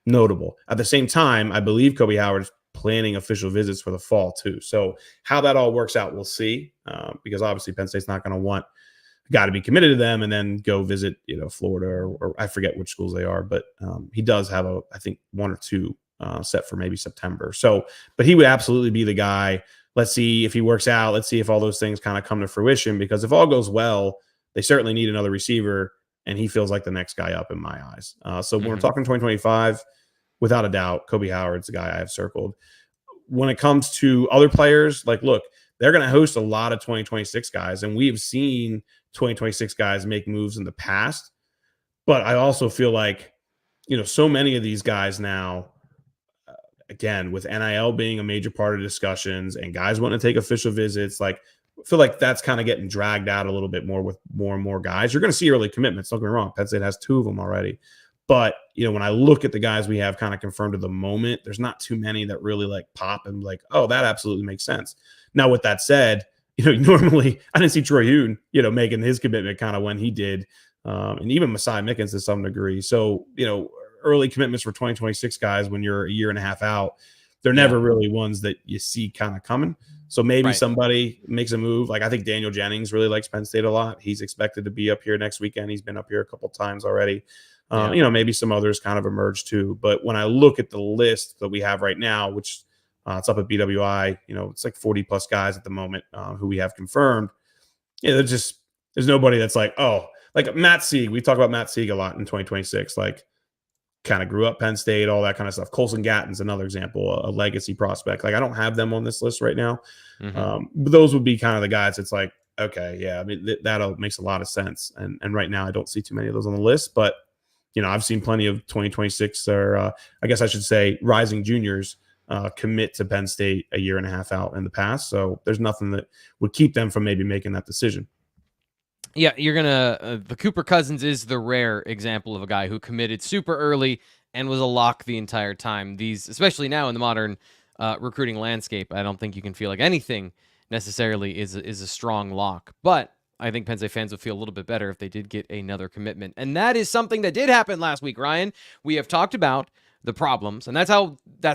S2: notable. At the same time, I believe Kobe Howard is planning official visits for the fall too. So how that all works out, we'll see, because obviously Penn State's not going to want a guy to be committed to them and then go visit, Florida or I forget which schools they are, but he does have I think 1 or 2 set for maybe September. So, but he would absolutely be the guy. Let's see if he works out. Let's see if all those things kind of come to fruition, because if all goes well, they certainly need another receiver and he feels like the next guy up in my eyes. So when we're talking 2025, without a doubt, Kobe Howard's the guy I have circled. When it comes to other players, like, look, they're going to host a lot of 2026 guys, and we have seen 2026 guys make moves in the past. But I also feel like, so many of these guys now, again, with NIL being a major part of discussions and guys wanting to take official visits, like, I feel like that's kind of getting dragged out a little bit more with more and more guys. You're going to see early commitments. Don't get me wrong. Penn State has 2 of them already. But, when I look at the guys we have kind of confirmed at the moment, there's not too many that really like pop and like, oh, that absolutely makes sense. Now, with that said, normally I didn't see Troy Huhn, making his commitment kind of when he did. And even Messiah Mickens to some degree. So, early commitments for 2026 guys when you're a year and a half out, they're never really ones that you see kind of coming. So maybe somebody makes a move. Like, I think Daniel Jennings really likes Penn State a lot. He's expected to be up here next weekend. He's been up here a couple times already. Maybe some others kind of emerge too. But when I look at the list that we have right now, which it's up at BWI, it's like 40 plus guys at the moment who we have confirmed. There's nobody that's like, oh, like Matt Sieg. We talk about Matt Sieg a lot in 2026. Like, kind of grew up Penn State, all that kind of stuff. Colson Gatton's another example, a legacy prospect. Like, I don't have them on this list right now. But those would be kind of the guys. It's like, okay, yeah, I mean, that makes a lot of sense. And right now I don't see too many of those on the list, but I've seen plenty of 2026 or I guess I should say rising juniors commit to Penn State a year and a half out in the past. So there's nothing that would keep them from maybe making that decision.
S1: Yeah, you're going to the Cooper Cousins is the rare example of a guy who committed super early and was a lock the entire time. These, especially now in the modern recruiting landscape, I don't think you can feel like anything necessarily is a strong lock. But I think Penn State fans would feel a little bit better if they did get another commitment. And that is something that did happen last week, Ryan. We have talked about the problems, and that's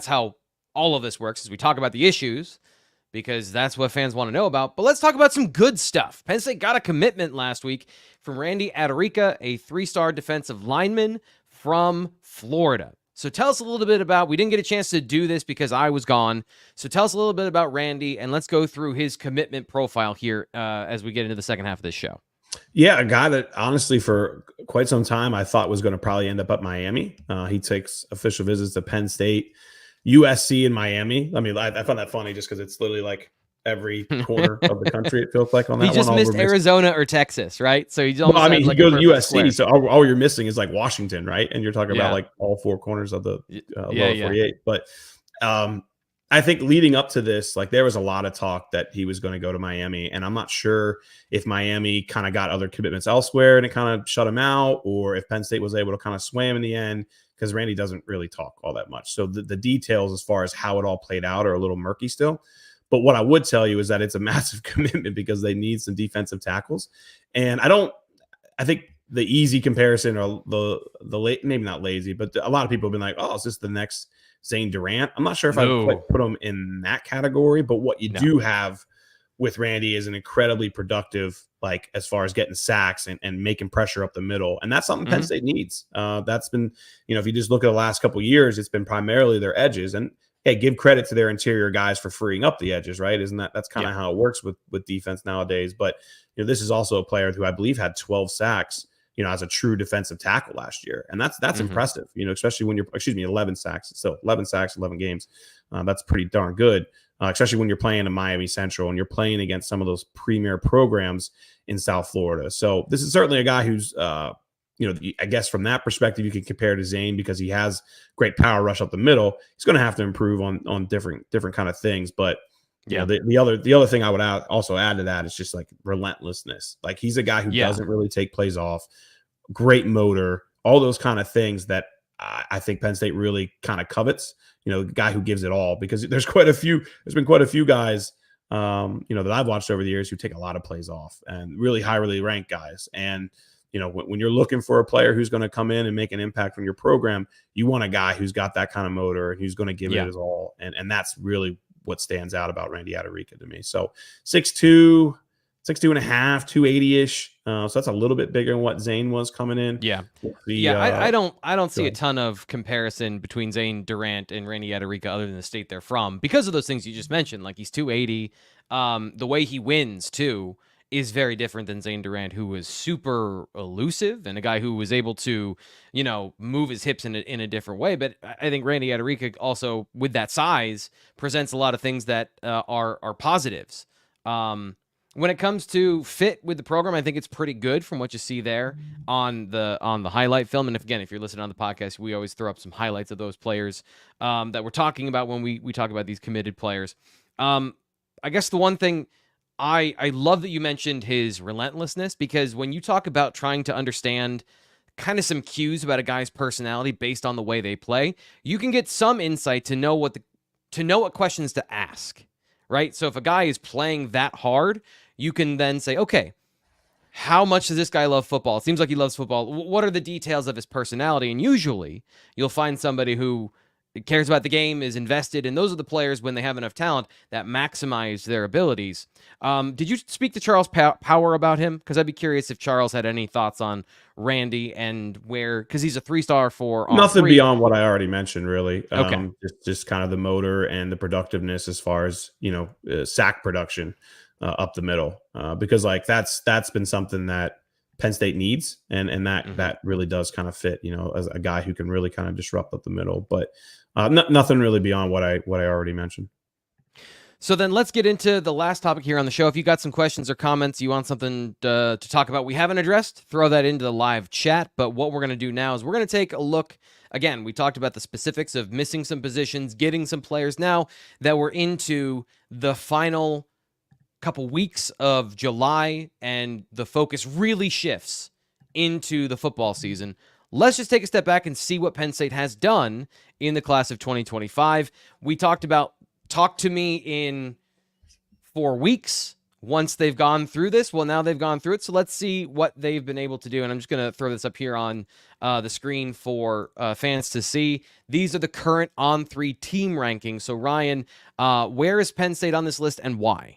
S1: how all of this works, is we talk about the issues, because that's what fans want to know about. But let's talk about some good stuff. Penn State got a commitment last week from Randy Adarica, a 3-star defensive lineman from Florida. So tell us a little bit about, we didn't get a chance to do this because I was gone. So tell us a little bit about Randy, and let's go through his commitment profile here as we get into the second half of this show.
S2: Yeah, a guy that honestly for quite some time I thought was going to probably end up at Miami. He takes official visits to Penn State, USC, and Miami. I mean, I found that funny just because it's literally like every corner of the country, it feels like on that one.
S1: He just missed Arizona or Texas, right? So he's almost
S2: he goes to USC, square. So all you're missing is like Washington, right? And you're talking about like all 4 corners of the lower 48. But I think leading up to this, like there was a lot of talk that he was going to go to Miami, and I'm not sure if Miami kind of got other commitments elsewhere and it kind of shut him out, or if Penn State was able to kind of sway him in the end, because Randy doesn't really talk all that much. So the details as far as how it all played out are a little murky still. But what I would tell you is that it's a massive commitment because they need some defensive tackles. And I think the easy comparison, or the maybe not lazy, but a lot of people have been like, oh, is this the next Zane Durant? I'm not sure if I'd quite put him in that category, but what you do have with Randy is an incredibly productive, like as far as getting sacks and making pressure up the middle. And that's something Penn State needs. That's been, if you just look at the last couple of years, it's been primarily their edges. And hey, give credit to their interior guys for freeing up the edges, right? That's kind of how it works with defense nowadays. But this is also a player who I believe had 12 sacks, as a true defensive tackle last year. And that's impressive, especially when 11 sacks. So 11 sacks, 11 games. That's pretty darn good, especially when you're playing in Miami Central and you're playing against some of those premier programs in South Florida. So this is certainly a guy who's, I guess from that perspective, you can compare to Zane because he has great power rush up the middle. He's going to have to improve on different kind of things. But the other thing I would also add to that is just like relentlessness. Like he's a guy who doesn't really take plays off. Great motor, all those kind of things that I think Penn State really kind of covets. The guy who gives it all, because there's been quite a few guys, that I've watched over the years who take a lot of plays off, and really highly ranked guys. And when you're looking for a player who's going to come in and make an impact on your program, you want a guy who's got that kind of motor and who's going to give it his all. And that's really what stands out about Randy Adarica to me. So 6'2", 6'2 and a half, 280-ish. So that's a little bit bigger than what Zane was coming in.
S1: I don't see a ton of comparison between Zane Durant and Randy Adarica other than the state they're from, because of those things you just mentioned. Like he's 280. The way he wins too is very different than Zane Durant, who was super elusive and a guy who was able to, move his hips in a different way. But I think Randy Adarica also, with that size, presents a lot of things that are positives. When it comes to fit with the program, I think it's pretty good from what you see there on the highlight film. And if you're listening on the podcast, we always throw up some highlights of those players that we're talking about when we talk about these committed players. I guess the one thing I love that you mentioned his relentlessness, because when you talk about trying to understand kind of some cues about a guy's personality based on the way they play, you can get some insight to know what questions to ask. Right? So if a guy is playing that hard, you can then say, okay, how much does this guy love football? It seems like he loves football. What are the details of his personality? And usually you'll find somebody who cares about the game, is invested, and those are the players, when they have enough talent, that maximize their abilities. Did you speak to Charles Power about him? Because I'd be curious if Charles had any thoughts on Randy and because he's a 3-star for
S2: nothing beyond what I already mentioned, really.
S1: Okay.
S2: Just kind of the motor and the productiveness as far as sack production up the middle, because like that's been something that Penn State needs, and that really does kind of fit, as a guy who can really kind of disrupt up the middle. But nothing really beyond what I already mentioned.
S1: So then let's get into the last topic here on the show. If you got some questions or comments, you want something to talk about we haven't addressed, throw that into the live chat. But what we're going to do now is we're going to take a look. Again, we talked about the specifics of missing some positions, getting some players. Now that we're into the final couple weeks of July and the focus really shifts into the football season, let's just take a step back and see what Penn State has done in the class of 2025. We talked about talk to me in 4 weeks once they've gone through this. Well, now they've gone through it, so let's see what they've been able to do. And I'm just going to throw this up here on the screen for fans to see. These are the current On3 team rankings. So, Ryan, where is Penn State on this list and why?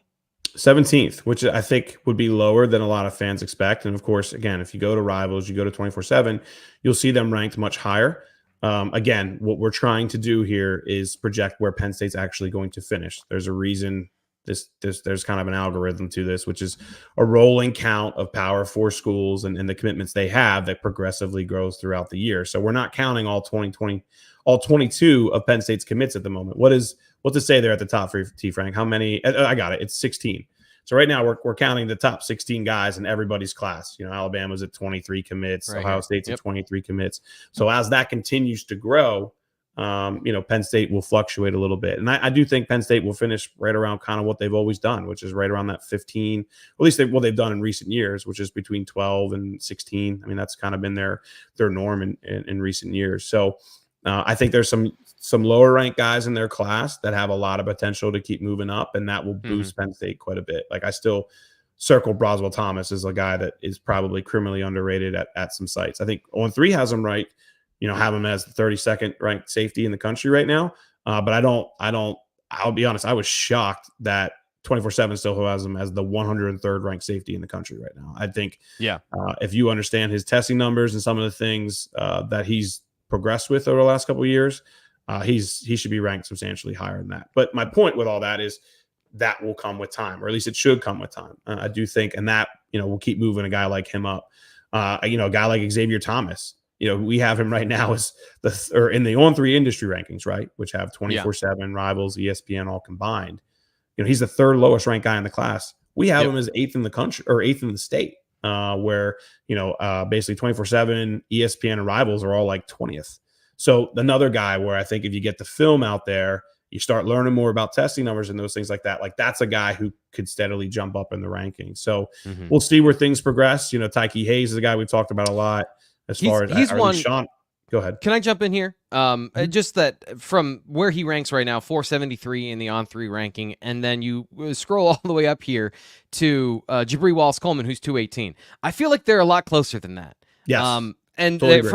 S2: 17th, which I think would be lower than a lot of fans expect. And of course, again, if you go to Rivals, you go to 24/7, you'll see them ranked much higher. Again, what we're trying to do here is project where Penn State's actually going to finish. There's a reason there's kind of an algorithm to this, which is a rolling count of Power 4 schools and the commitments they have that progressively grows throughout the year. So we're not counting all 22 of Penn State's commits at the moment. What's to say there at the top for T. Frank? How many? I got it. It's 16. So right now we're counting the top 16 guys in everybody's class. Alabama's at 23 commits.
S1: Right
S2: Ohio
S1: here.
S2: State's
S1: Yep.
S2: at 23 commits. So as that continues to grow, Penn State will fluctuate a little bit. And I do think Penn State will finish right around kind of what they've always done, which is right around that 15, or at least what they've done in recent years, which is between 12 and 16. I mean, that's kind of been their norm in recent years. So I think there's some lower ranked guys in their class that have a lot of potential to keep moving up, and that will boost Penn State quite a bit. Like, I still circle Broswell Thomas as a guy that is probably criminally underrated at some sites. I think On3 has him right, have him as the 32nd ranked safety in the country right now. But I'll be honest, I was shocked that 24/7 still has him as the 103rd ranked safety in the country right now. I think, if you understand his testing numbers and some of the things that he's progressed with over the last couple of years, he should be ranked substantially higher than that. But my point with all that is that will come with time, or at least it should come with time. I do think, and that, we'll keep moving a guy like him up. A guy like Xavier Thomas, we have him right now as in the On3 industry rankings, right, which have 24/7, Rivals, ESPN all combined. He's the third lowest ranked guy in the class. We have him as 8th in the country, or 8th in the state, where basically 24/7, ESPN, and Rivals are all like 20th. So another guy where I think if you get the film out there, you start learning more about testing numbers and those things like that. Like, that's a guy who could steadily jump up in the rankings. So we'll see where things progress. Tyke Hayes is a guy we've talked about a lot. As far as
S1: he's one.
S2: Sean, go ahead.
S1: Can I jump in here? Just that from where he ranks right now, 473 in the On3 ranking, and then you scroll all the way up here to Jabri Wallace-Coleman, who's 218. I feel like they're a lot closer than that.
S2: Yes,
S1: and
S2: totally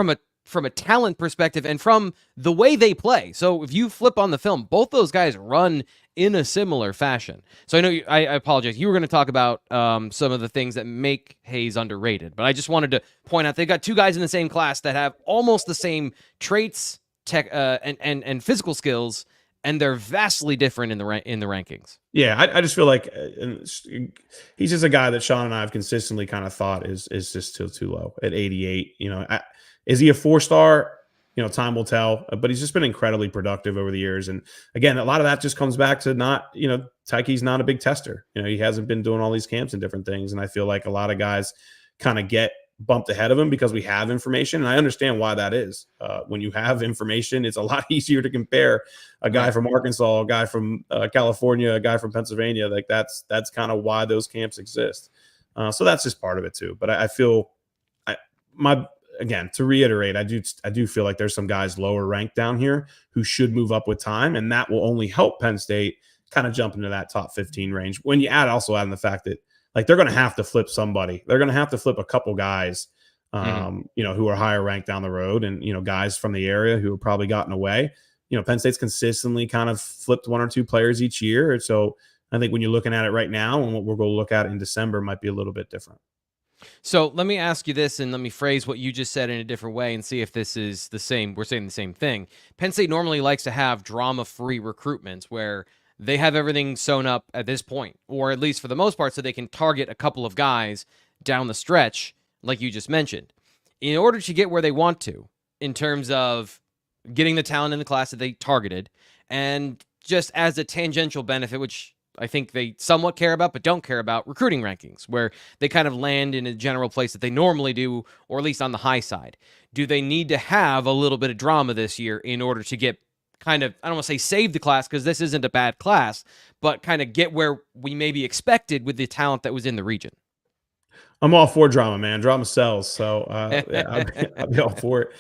S1: from a talent perspective and from the way they play. So if you flip on the film, both those guys run in a similar fashion. So I know I apologize. You were going to talk about some of the things that make Hayes underrated, but I just wanted to point out they got two guys in the same class that have almost the same traits, and physical skills, and they're vastly different in the rankings.
S2: Yeah, I just feel like he's just a guy that Sean and I have consistently kind of thought is just still too low at 88. Is he a 4-star? Time will tell, but he's just been incredibly productive over the years. And again, a lot of that just comes back to Tyke's not a big tester. He hasn't been doing all these camps and different things. And I feel like a lot of guys kind of get bumped ahead of him because we have information. And I understand why that is. When you have information, it's a lot easier to compare a guy from Arkansas, a guy from California, a guy from Pennsylvania. Like, that's kind of why those camps exist. So that's just part of it too. But I feel again, to reiterate, I do feel like there's some guys lower ranked down here who should move up with time, and that will only help Penn State kind of jump into that top 15 range. When you also add in the fact that, like, they're going to have to flip somebody. They're going to have to flip a couple guys, who are higher ranked down the road, and guys from the area who have probably gotten away. Penn State's consistently kind of flipped 1 or 2 players each year. So I think when you're looking at it right now, and what we're going to look at in December might be a little bit different.
S1: So let me ask you this, and let me phrase what you just said in a different way and see if this is the same. We're saying the same thing. Penn State normally likes to have drama-free recruitments where they have everything sewn up at this point, or at least for the most part, so they can target a couple of guys down the stretch, like you just mentioned. In order to get where they want to, in terms of getting the talent in the class that they targeted, and just as a tangential benefit, which I think they somewhat care about, but don't care about, recruiting rankings, where they kind of land in a general place that they normally do, or at least on the high side. Do they need to have a little bit of drama this year in order to get kind of, I don't want to say save the class, because this isn't a bad class, but kind of get where we maybe expected with the talent that was in the region?
S2: I'm all for drama, man. Drama sells. So I'll be all for it.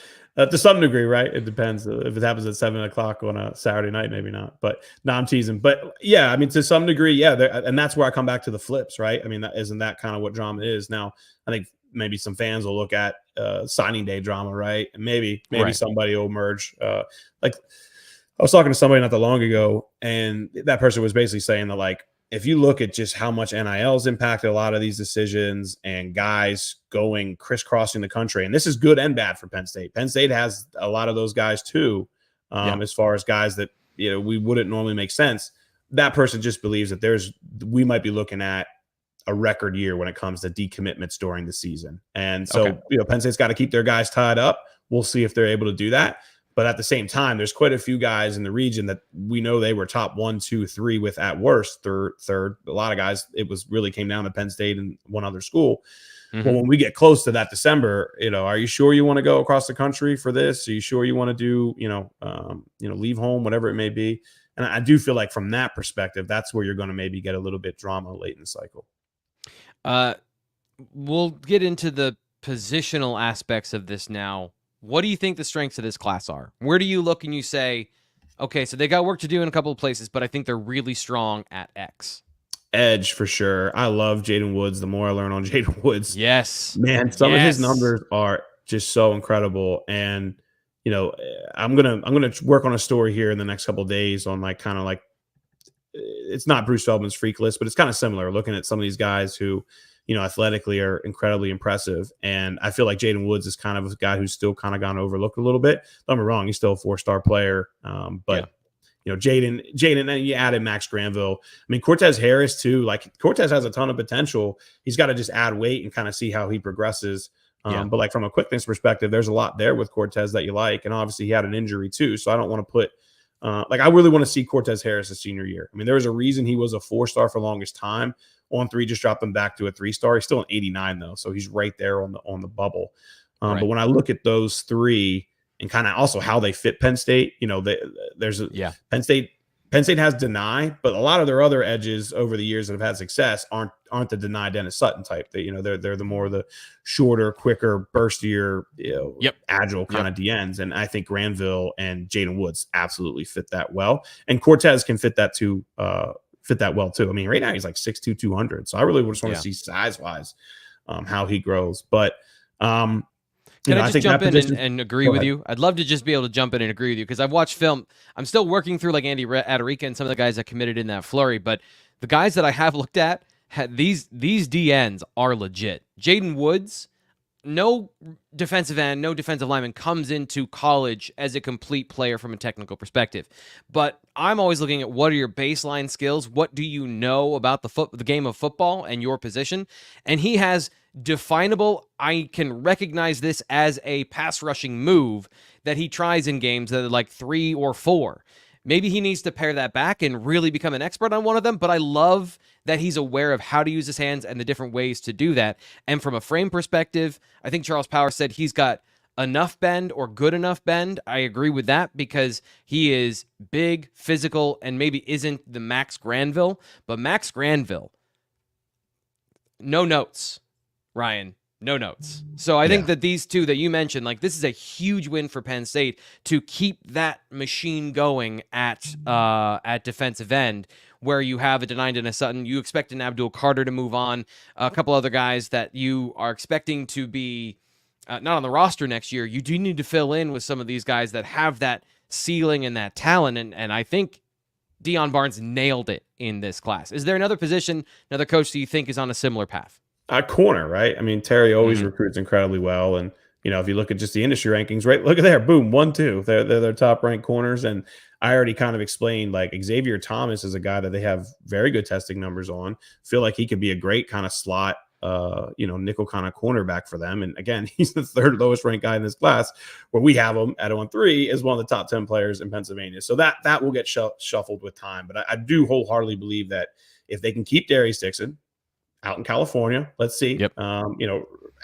S2: To some degree, right? It depends. If it happens at 7:00 on a Saturday night, maybe not. But no, I'm teasing. But yeah, I mean, to some degree, yeah. And that's where I come back to the flips, right? I mean, isn't that kind of what drama is? Now, I think maybe some fans will look at signing day drama, right? And maybe right. Somebody will emerge. Like, I was talking to somebody not that long ago, and that person was basically saying that, like, if you look at just how much NIL's impacted a lot of these decisions and guys going crisscrossing the country, and this is good and bad for Penn State. Penn State has a lot of those guys too, as far as guys that, we wouldn't normally make sense. That person just believes that we might be looking at a record year when it comes to decommitments during the season. And so, Penn State's got to keep their guys tied up. We'll see if they're able to do that. But at the same time, there's quite a few guys in the region that we know they were top 1, 2, 3 with, at worst third. A lot of guys, it was really came down to Penn State and one other school. Well, when we get close to that December, are you sure you want to go across the country for this? Are you sure you want to do, leave home, whatever it may be? And I do feel like from that perspective, that's where you're going to maybe get a little bit drama late in the cycle.
S1: We'll get into the positional aspects of this now. What do you think the strengths of this class are? Where do you look and you say, okay, so they got work to do in a couple of places, but I think they're really strong at X?
S2: Edge for sure. I love Jaden Woods. The more I learn on Jaden Woods,
S1: yes,
S2: man, some of his numbers are just so incredible. And I'm gonna work on a story here in the next couple of days on it's not Bruce Feldman's freak list, but it's kind of similar. Looking at some of these guys who, athletically are incredibly impressive, and I feel like Jaden Woods is kind of a guy who's still kind of gone overlooked a little bit. Don't get me wrong, he's still a 4-star player, but. Yeah. Jaden, and then you added Max Granville. I mean, Cortez Harris too. Like Cortez has a ton of potential. He's got to just add weight and kind of see how he progresses. But like from a quickness perspective, there's a lot there with Cortez that you like, and obviously he had an injury too. So I don't want to put I really want to see Cortez Harris a senior year. I mean, there was a reason he was a 4-star for the longest time. On 3 just dropped him back to a 3-star. He's still an 89 though, so he's right there on the bubble. Right. But when I look at those 3. And kind of also how they fit Penn State, Penn State has Deny, but a lot of their other edges over the years that have had success aren't the Deny Dennis Sutton type. They're the more the shorter, quicker, burstier, agile kind of DNs. And I think Granville and Jaden Woods absolutely fit that well. And Cortez can fit that too. Fit that well too. I mean, right now he's like 6'2", 200. So I really just want to see size wise how he grows. But
S1: Can I just jump in and agree with you? I'd love to just be able to jump in and agree with you because I've watched film. I'm still working through like Andy Adarica and some of the guys that committed in that flurry, but the guys that I have looked at, these DNs are legit. Jaden Woods, no defensive end, no defensive lineman comes into college as a complete player from a technical perspective. But I'm always looking at what are your baseline skills? What do you know about the game of football and your position? And he has definable, I can recognize this as a pass rushing move that he tries in games that are like 3 or 4. Maybe he needs to pare that back and really become an expert on one of them, but I love that he's aware of how to use his hands and the different ways to do that. And from a frame perspective, I think Charles Power said he's got enough bend or good enough bend. I agree with that because he is big, physical, and maybe isn't the Max Granville, but Max Granville, no notes. Ryan, no notes. So I think that these two that you mentioned, like this is a huge win for Penn State to keep that machine going at defensive end where you have a Denine Dennis Sutton. You expect an Abdul Carter to move on. A couple other guys that you are expecting to be not on the roster next year. You do need to fill in with some of these guys that have that ceiling and that talent. And I think Deion Barnes nailed it in this class. Is there another position, another coach that you think is on a similar path?
S2: Corner, right? I mean, Terry always recruits incredibly well. And, if you look at just the industry rankings, right? Look at there, boom, 1, 2. They're their top ranked corners. And I already kind of explained, like Xavier Thomas is a guy that they have very good testing numbers on. Feel like he could be a great kind of slot, nickel kind of cornerback for them. And again, he's the 3rd lowest ranked guy in this class where we have him at 1-3 as one of the top 10 players in Pennsylvania. So that will get shuffled with time. But I do wholeheartedly believe that if they can keep Darius Dixon out in California, let's see.
S1: Yep.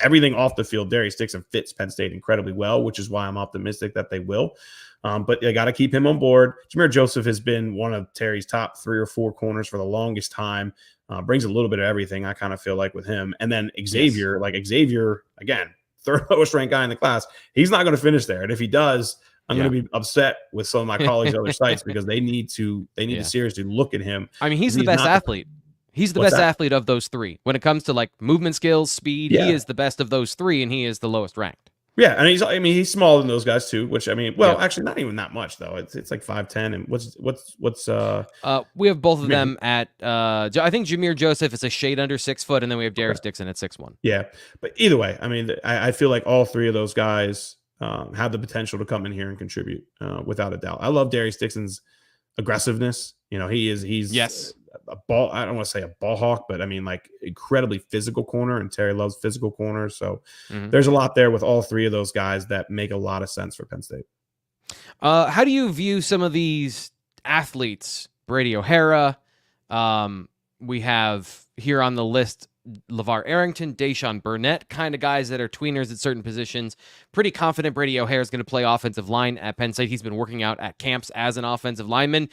S2: Everything off the field, Darius Dixon fits Penn State incredibly well, which is why I'm optimistic that they will. But they got to keep him on board. Jameer Joseph has been one of Terry's top 3 or 4 corners for the longest time. Brings a little bit of everything, I kind of feel like, with him. And then Xavier, again, 3rd lowest ranked guy in the class. He's not going to finish there. And if he does, I'm going to be upset with some of my colleagues at other sites because they need to seriously look at him.
S1: I mean, he's the best athlete. He's the best athlete of those 3. When it comes to like movement skills, speed, he is the best of those 3, and he is the lowest ranked.
S2: Yeah, and he's smaller than those guys too, which actually not even that much though. It's like 5'10", and what's
S1: we have both of them at I think Jameer Joseph is a shade under 6 foot, and then we have Darius Dixon at 6'1".
S2: Yeah, but either way, I mean, I feel like all 3 of those guys have the potential to come in here and contribute without a doubt. I love Darius Dixon's aggressiveness. He's a ball. I don't want to say a ball hawk, but I mean like incredibly physical corner, and Terry loves physical corners. So there's a lot there with all 3 of those guys that make a lot of sense for Penn State.
S1: How do you view some of these athletes? Brady O'Hara. We have here on the list LeVar Arrington, Deshaun Burnett, kind of guys that are tweeners at certain positions. Pretty confident Brady O'Hare is going to play offensive line at Penn State. He's been working out at camps as an offensive lineman.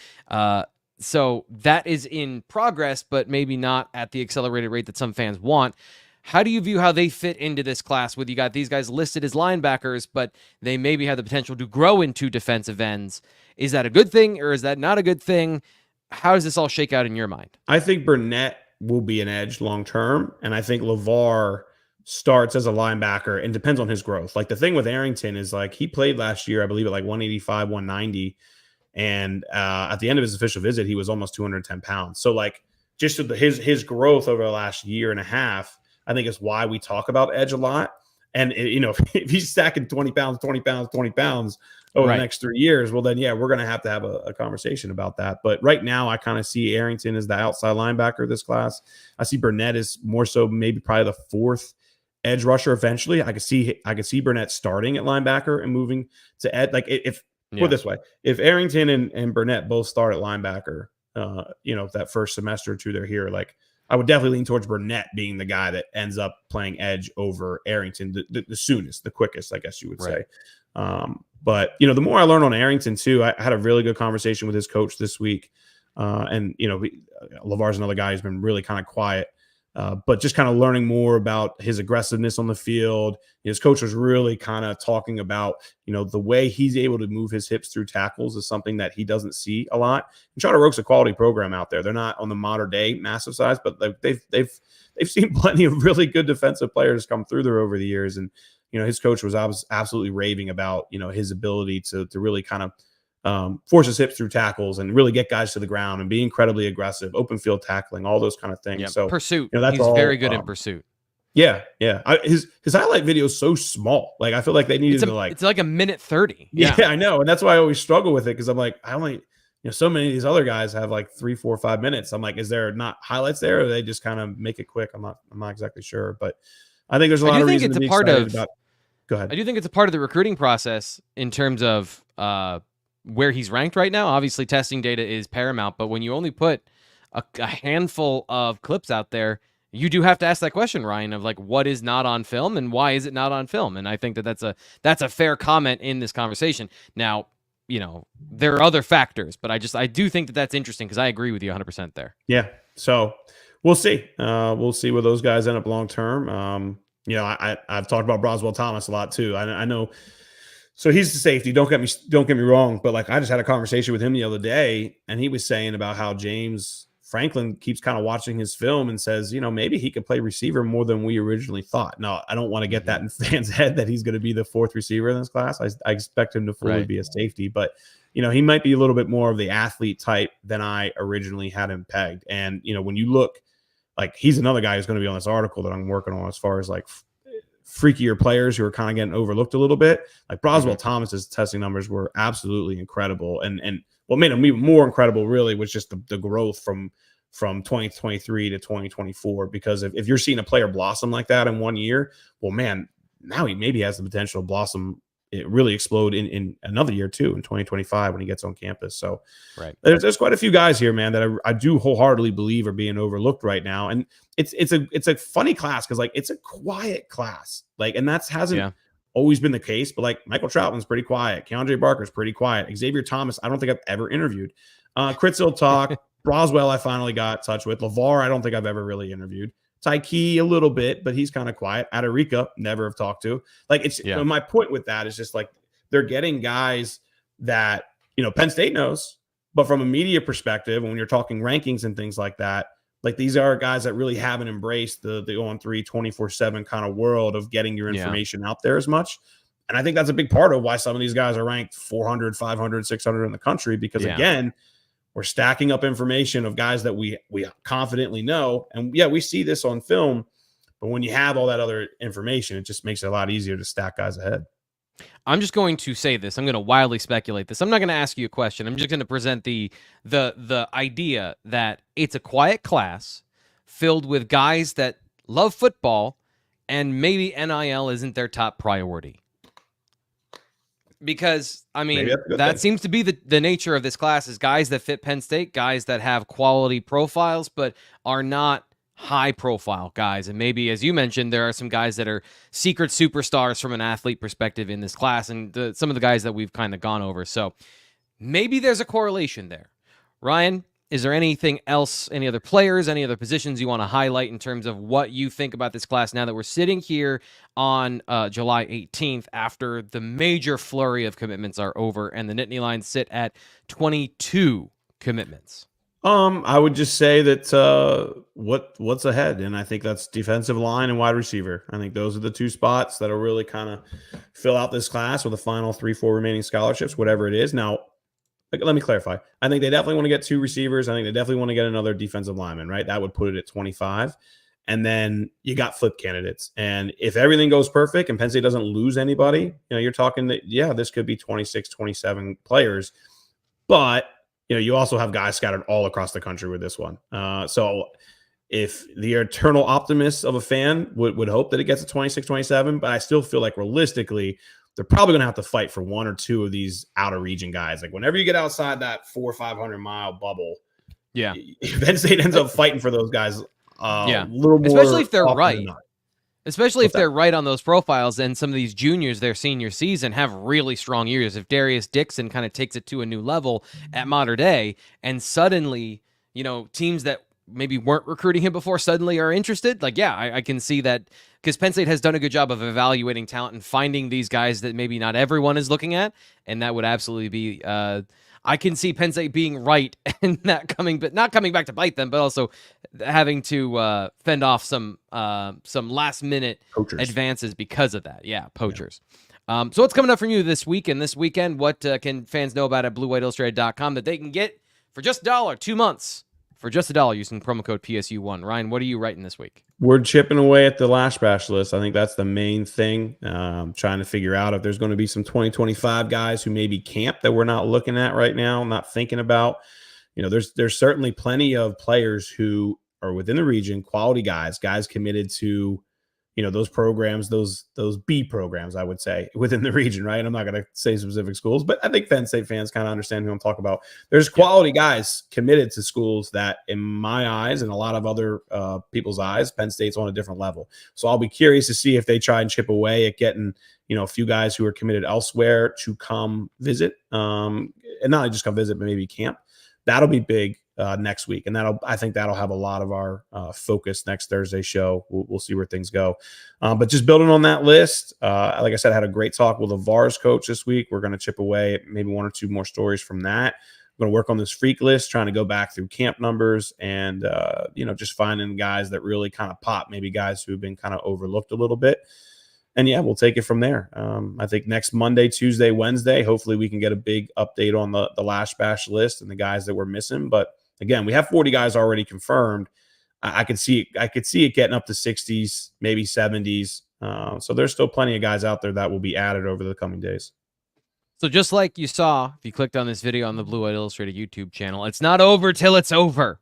S1: So that is in progress, but maybe not at the accelerated rate that some fans want. How do you view how they fit into this class with you got these guys listed as linebackers, but they maybe have the potential to grow into defensive ends? Is that a good thing or is that not a good thing? How does this all shake out in your mind?
S2: I think Burnett will be an edge long term, and I think LeVar starts as a linebacker and depends on his growth. Like the thing with Arrington is like he played last year, I believe at like 185, 190, and at the end of his official visit, he was almost 210 pounds. So like just his growth over the last year and a half, I think is why we talk about edge a lot. And if he's stacking 20 pounds over the next 3 years, well then, yeah, we're going to have a conversation about that. But right now I kind of see Arrington as the outside linebacker of this class. I see Burnett as more so maybe probably the fourth edge rusher eventually. I could see Burnett starting at linebacker and moving to edge. Like put it this way, if Arrington and Burnett both start at linebacker, that first semester or two they're here, like I would definitely lean towards Burnett being the guy that ends up playing edge over Arrington the soonest, the quickest, I guess you would say. But the more I learn on Arrington too, I had a really good conversation with his coach this week. And LeVar's another guy who's been really kind of quiet, but just kind of learning more about his aggressiveness on the field. His coach was really kind of talking about, the way he's able to move his hips through tackles is something that he doesn't see a lot. And Charter Oak's a quality program out there. They're not on the modern day massive size, but they've seen plenty of really good defensive players come through there over the years. And, his coach was absolutely raving about, his ability to really kind of force his hips through tackles and really get guys to the ground and be incredibly aggressive, open field tackling, all those kind of things.
S1: Yeah,
S2: so
S1: pursuit,
S2: that's
S1: he's very good in pursuit.
S2: Yeah. His highlight video is so small. Like I feel like they needed
S1: it's like a minute 30.
S2: Yeah, I know, and that's why I always struggle with it because I'm like, I only so many of these other guys have like 3, 4, 5 minutes. I'm like, is there not highlights there, or they just kind of make it quick? I'm not exactly sure, but I think there's a lot of reason to be excited about. Go ahead.
S1: I do think it's a part of the recruiting process in terms of where he's ranked right now. Obviously, testing data is paramount, but when you only put a handful of clips out there, you do have to ask that question, Ryan, of like what is not on film and why is it not on film? And I think that's a fair comment in this conversation. Now, there are other factors, but I do think that's interesting because I agree with you 100% there.
S2: Yeah. So we'll see. We'll see where those guys end up long term. I've talked about Broswell Thomas a lot too. I know. So he's the safety. Don't get me wrong, but like I just had a conversation with him the other day, and he was saying about how James Franklin keeps kind of watching his film and says, maybe he could play receiver more than we originally thought. No, I don't want to get that in fans' head that he's going to be the fourth receiver in this class. I expect him to fully be a safety, but he might be a little bit more of the athlete type than I originally had him pegged. And when you look, like he's another guy who's going to be on this article that I'm working on as far as like freakier players who are kind of getting overlooked a little bit. Like Broswell Thomas's testing numbers were absolutely incredible. And what made him even more incredible really was just the growth from 2023 to 2024. Because if you're seeing a player blossom like that in 1 year, well, man, now he maybe has the potential to blossom, it really explode in another year too, in 2025 when he gets on campus. So there's quite a few guys here, man, that I do wholeheartedly believe are being overlooked right now. And it's a funny class because like it's a quiet class, like, and that's hasn't always been the case. But like Michael Troutman's pretty quiet, Keandre Barker's pretty quiet, Xavier Thomas I don't think I've ever interviewed, Kritzel talk, Broswell I finally got in touch with, LeVar I don't think I've ever really interviewed, Tyke a little bit, but he's kind of quiet. Adarica, never have talked to. Like it's my point with that is just like they're getting guys that Penn State knows, but from a media perspective, when you're talking rankings and things like that, like these are guys that really haven't embraced the on-3 24/7 kind of world of getting your information out there as much. And I think that's a big part of why some of these guys are ranked 400, 500, 600 in the country, because again, we're stacking up information of guys that we confidently know. And we see this on film, but when you have all that other information, it just makes it a lot easier to stack guys ahead.
S1: I'm just going to say this. I'm going to wildly speculate this. I'm not going to ask you a question. I'm just going to present the idea that it's a quiet class filled with guys that love football and maybe NIL isn't their top priority. Because, I mean, that seems to be the nature of this class is guys that fit Penn State, guys that have quality profiles, but are not high-profile guys. And maybe, as you mentioned, there are some guys that are secret superstars from an athlete perspective in this class, and some of the guys that we've kind of gone over. So maybe there's a correlation there. Ryan, is there anything else, any other players, any other positions you want to highlight in terms of what you think about this class now that we're sitting here on July 18th after the major flurry of commitments are over and the Nittany lines sit at 22 commitments?
S2: I would just say that what's ahead, and I think that's defensive line and wide receiver. I think those are the two spots that'll really kind of fill out this class with the final 3-4 remaining scholarships, whatever it is. Now, let me clarify. I think they definitely want to get 2 receivers. I think they definitely want to get another defensive lineman, right? That would put it at 25. And then you got flip candidates. And if everything goes perfect and Penn State doesn't lose anybody, you're talking that, yeah, this could be 26, 27 players. But you also have guys scattered all across the country with this one. So if the eternal optimist of a fan would hope that it gets to 26, 27, but I still feel like realistically, they're probably going to have to fight for 1 or 2 of these outer region guys. Like whenever you get outside that 400 or 500 mile bubble,
S1: yeah,
S2: Penn State ends up fighting for those guys.
S1: Yeah,
S2: a little more,
S1: especially if they're right. Especially if they're right on those profiles, and some of these juniors their senior season have really strong years. If Darius Dixon kind of takes it to a new level at Mater Dei, and suddenly, teams that maybe weren't recruiting him before suddenly are interested, like, yeah, I can see that, because Penn State has done a good job of evaluating talent and finding these guys that maybe not everyone is looking at, and that would absolutely be I can see Penn State being right and not coming back to bite them, but also having to fend off some last minute advances because of that. Yeah, poachers. Yeah. So what's coming up from you this week and this weekend? What can fans know about at BlueWhiteIllustrated.com that they can get for just $1, 2 months for just $1 using promo code PSU1? Ryan, what are you writing this week?
S2: We're chipping away at the Lash Bash list. I think that's the main thing. Trying to figure out if there's going to be some 2025 guys who maybe camp that we're not looking at right now, not thinking about. There's certainly plenty of players who are within the region, quality guys committed to, those programs, those B programs, I would say, within the region, right? I'm not going to say specific schools, but I think Penn State fans kind of understand who I'm talking about. There's quality guys committed to schools that, in my eyes and a lot of other people's eyes, Penn State's on a different level. So I'll be curious to see if they try and chip away at getting, a few guys who are committed elsewhere to come visit, and not only just come visit, but maybe camp. That'll be big next week, and I think that'll have a lot of our focus next Thursday show. We'll see where things go, but just building on that list, like I said, I had a great talk with a VARS coach this week. We're going to chip away at maybe 1 or 2 more stories from that. I'm going to work on this freak list, trying to go back through camp numbers and just finding guys that really kind of pop, maybe guys who have been kind of overlooked a little bit. And yeah, we'll take it from there. I think next Monday, Tuesday, Wednesday, hopefully we can get a big update on the Lash Bash list and the guys that we're missing. But again, we have 40 guys already confirmed. I could see it getting up to 60s, maybe 70s. So there's still plenty of guys out there that will be added over the coming days.
S1: So just like you saw, if you clicked on this video on the Blue White Illustrated YouTube channel, it's not over till it's over.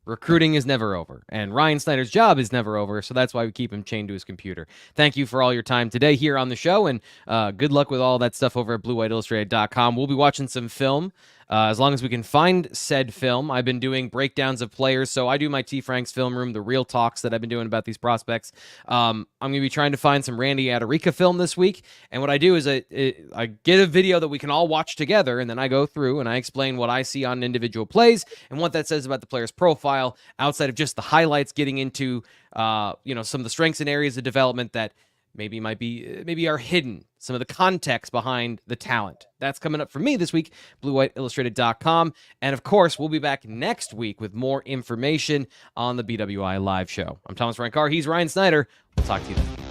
S1: Recruiting is never over, and Ryan Snyder's job is never over, so that's why we keep him chained to his computer. Thank you for all your time today here on the show, and good luck with all that stuff over at BlueWhiteIllustrated.com. We'll be watching some film. As long as we can find said film. I've been doing breakdowns of players, so I do my T. Frank's film room, the real talks that I've been doing about these prospects. I'm going to be trying to find some Randy Adarica film this week, and what I do is I get a video that we can all watch together, and then I go through and I explain what I see on individual plays and what that says about the player's profile outside of just the highlights, getting into some of the strengths and areas of development that maybe are hidden, some of the context behind the talent. That's coming up for me this week, BlueWhiteIllustrated.com. And of course, we'll be back next week with more information on the BWI Live show. I'm Thomas Rankar. He's Ryan Snyder. We'll talk to you then.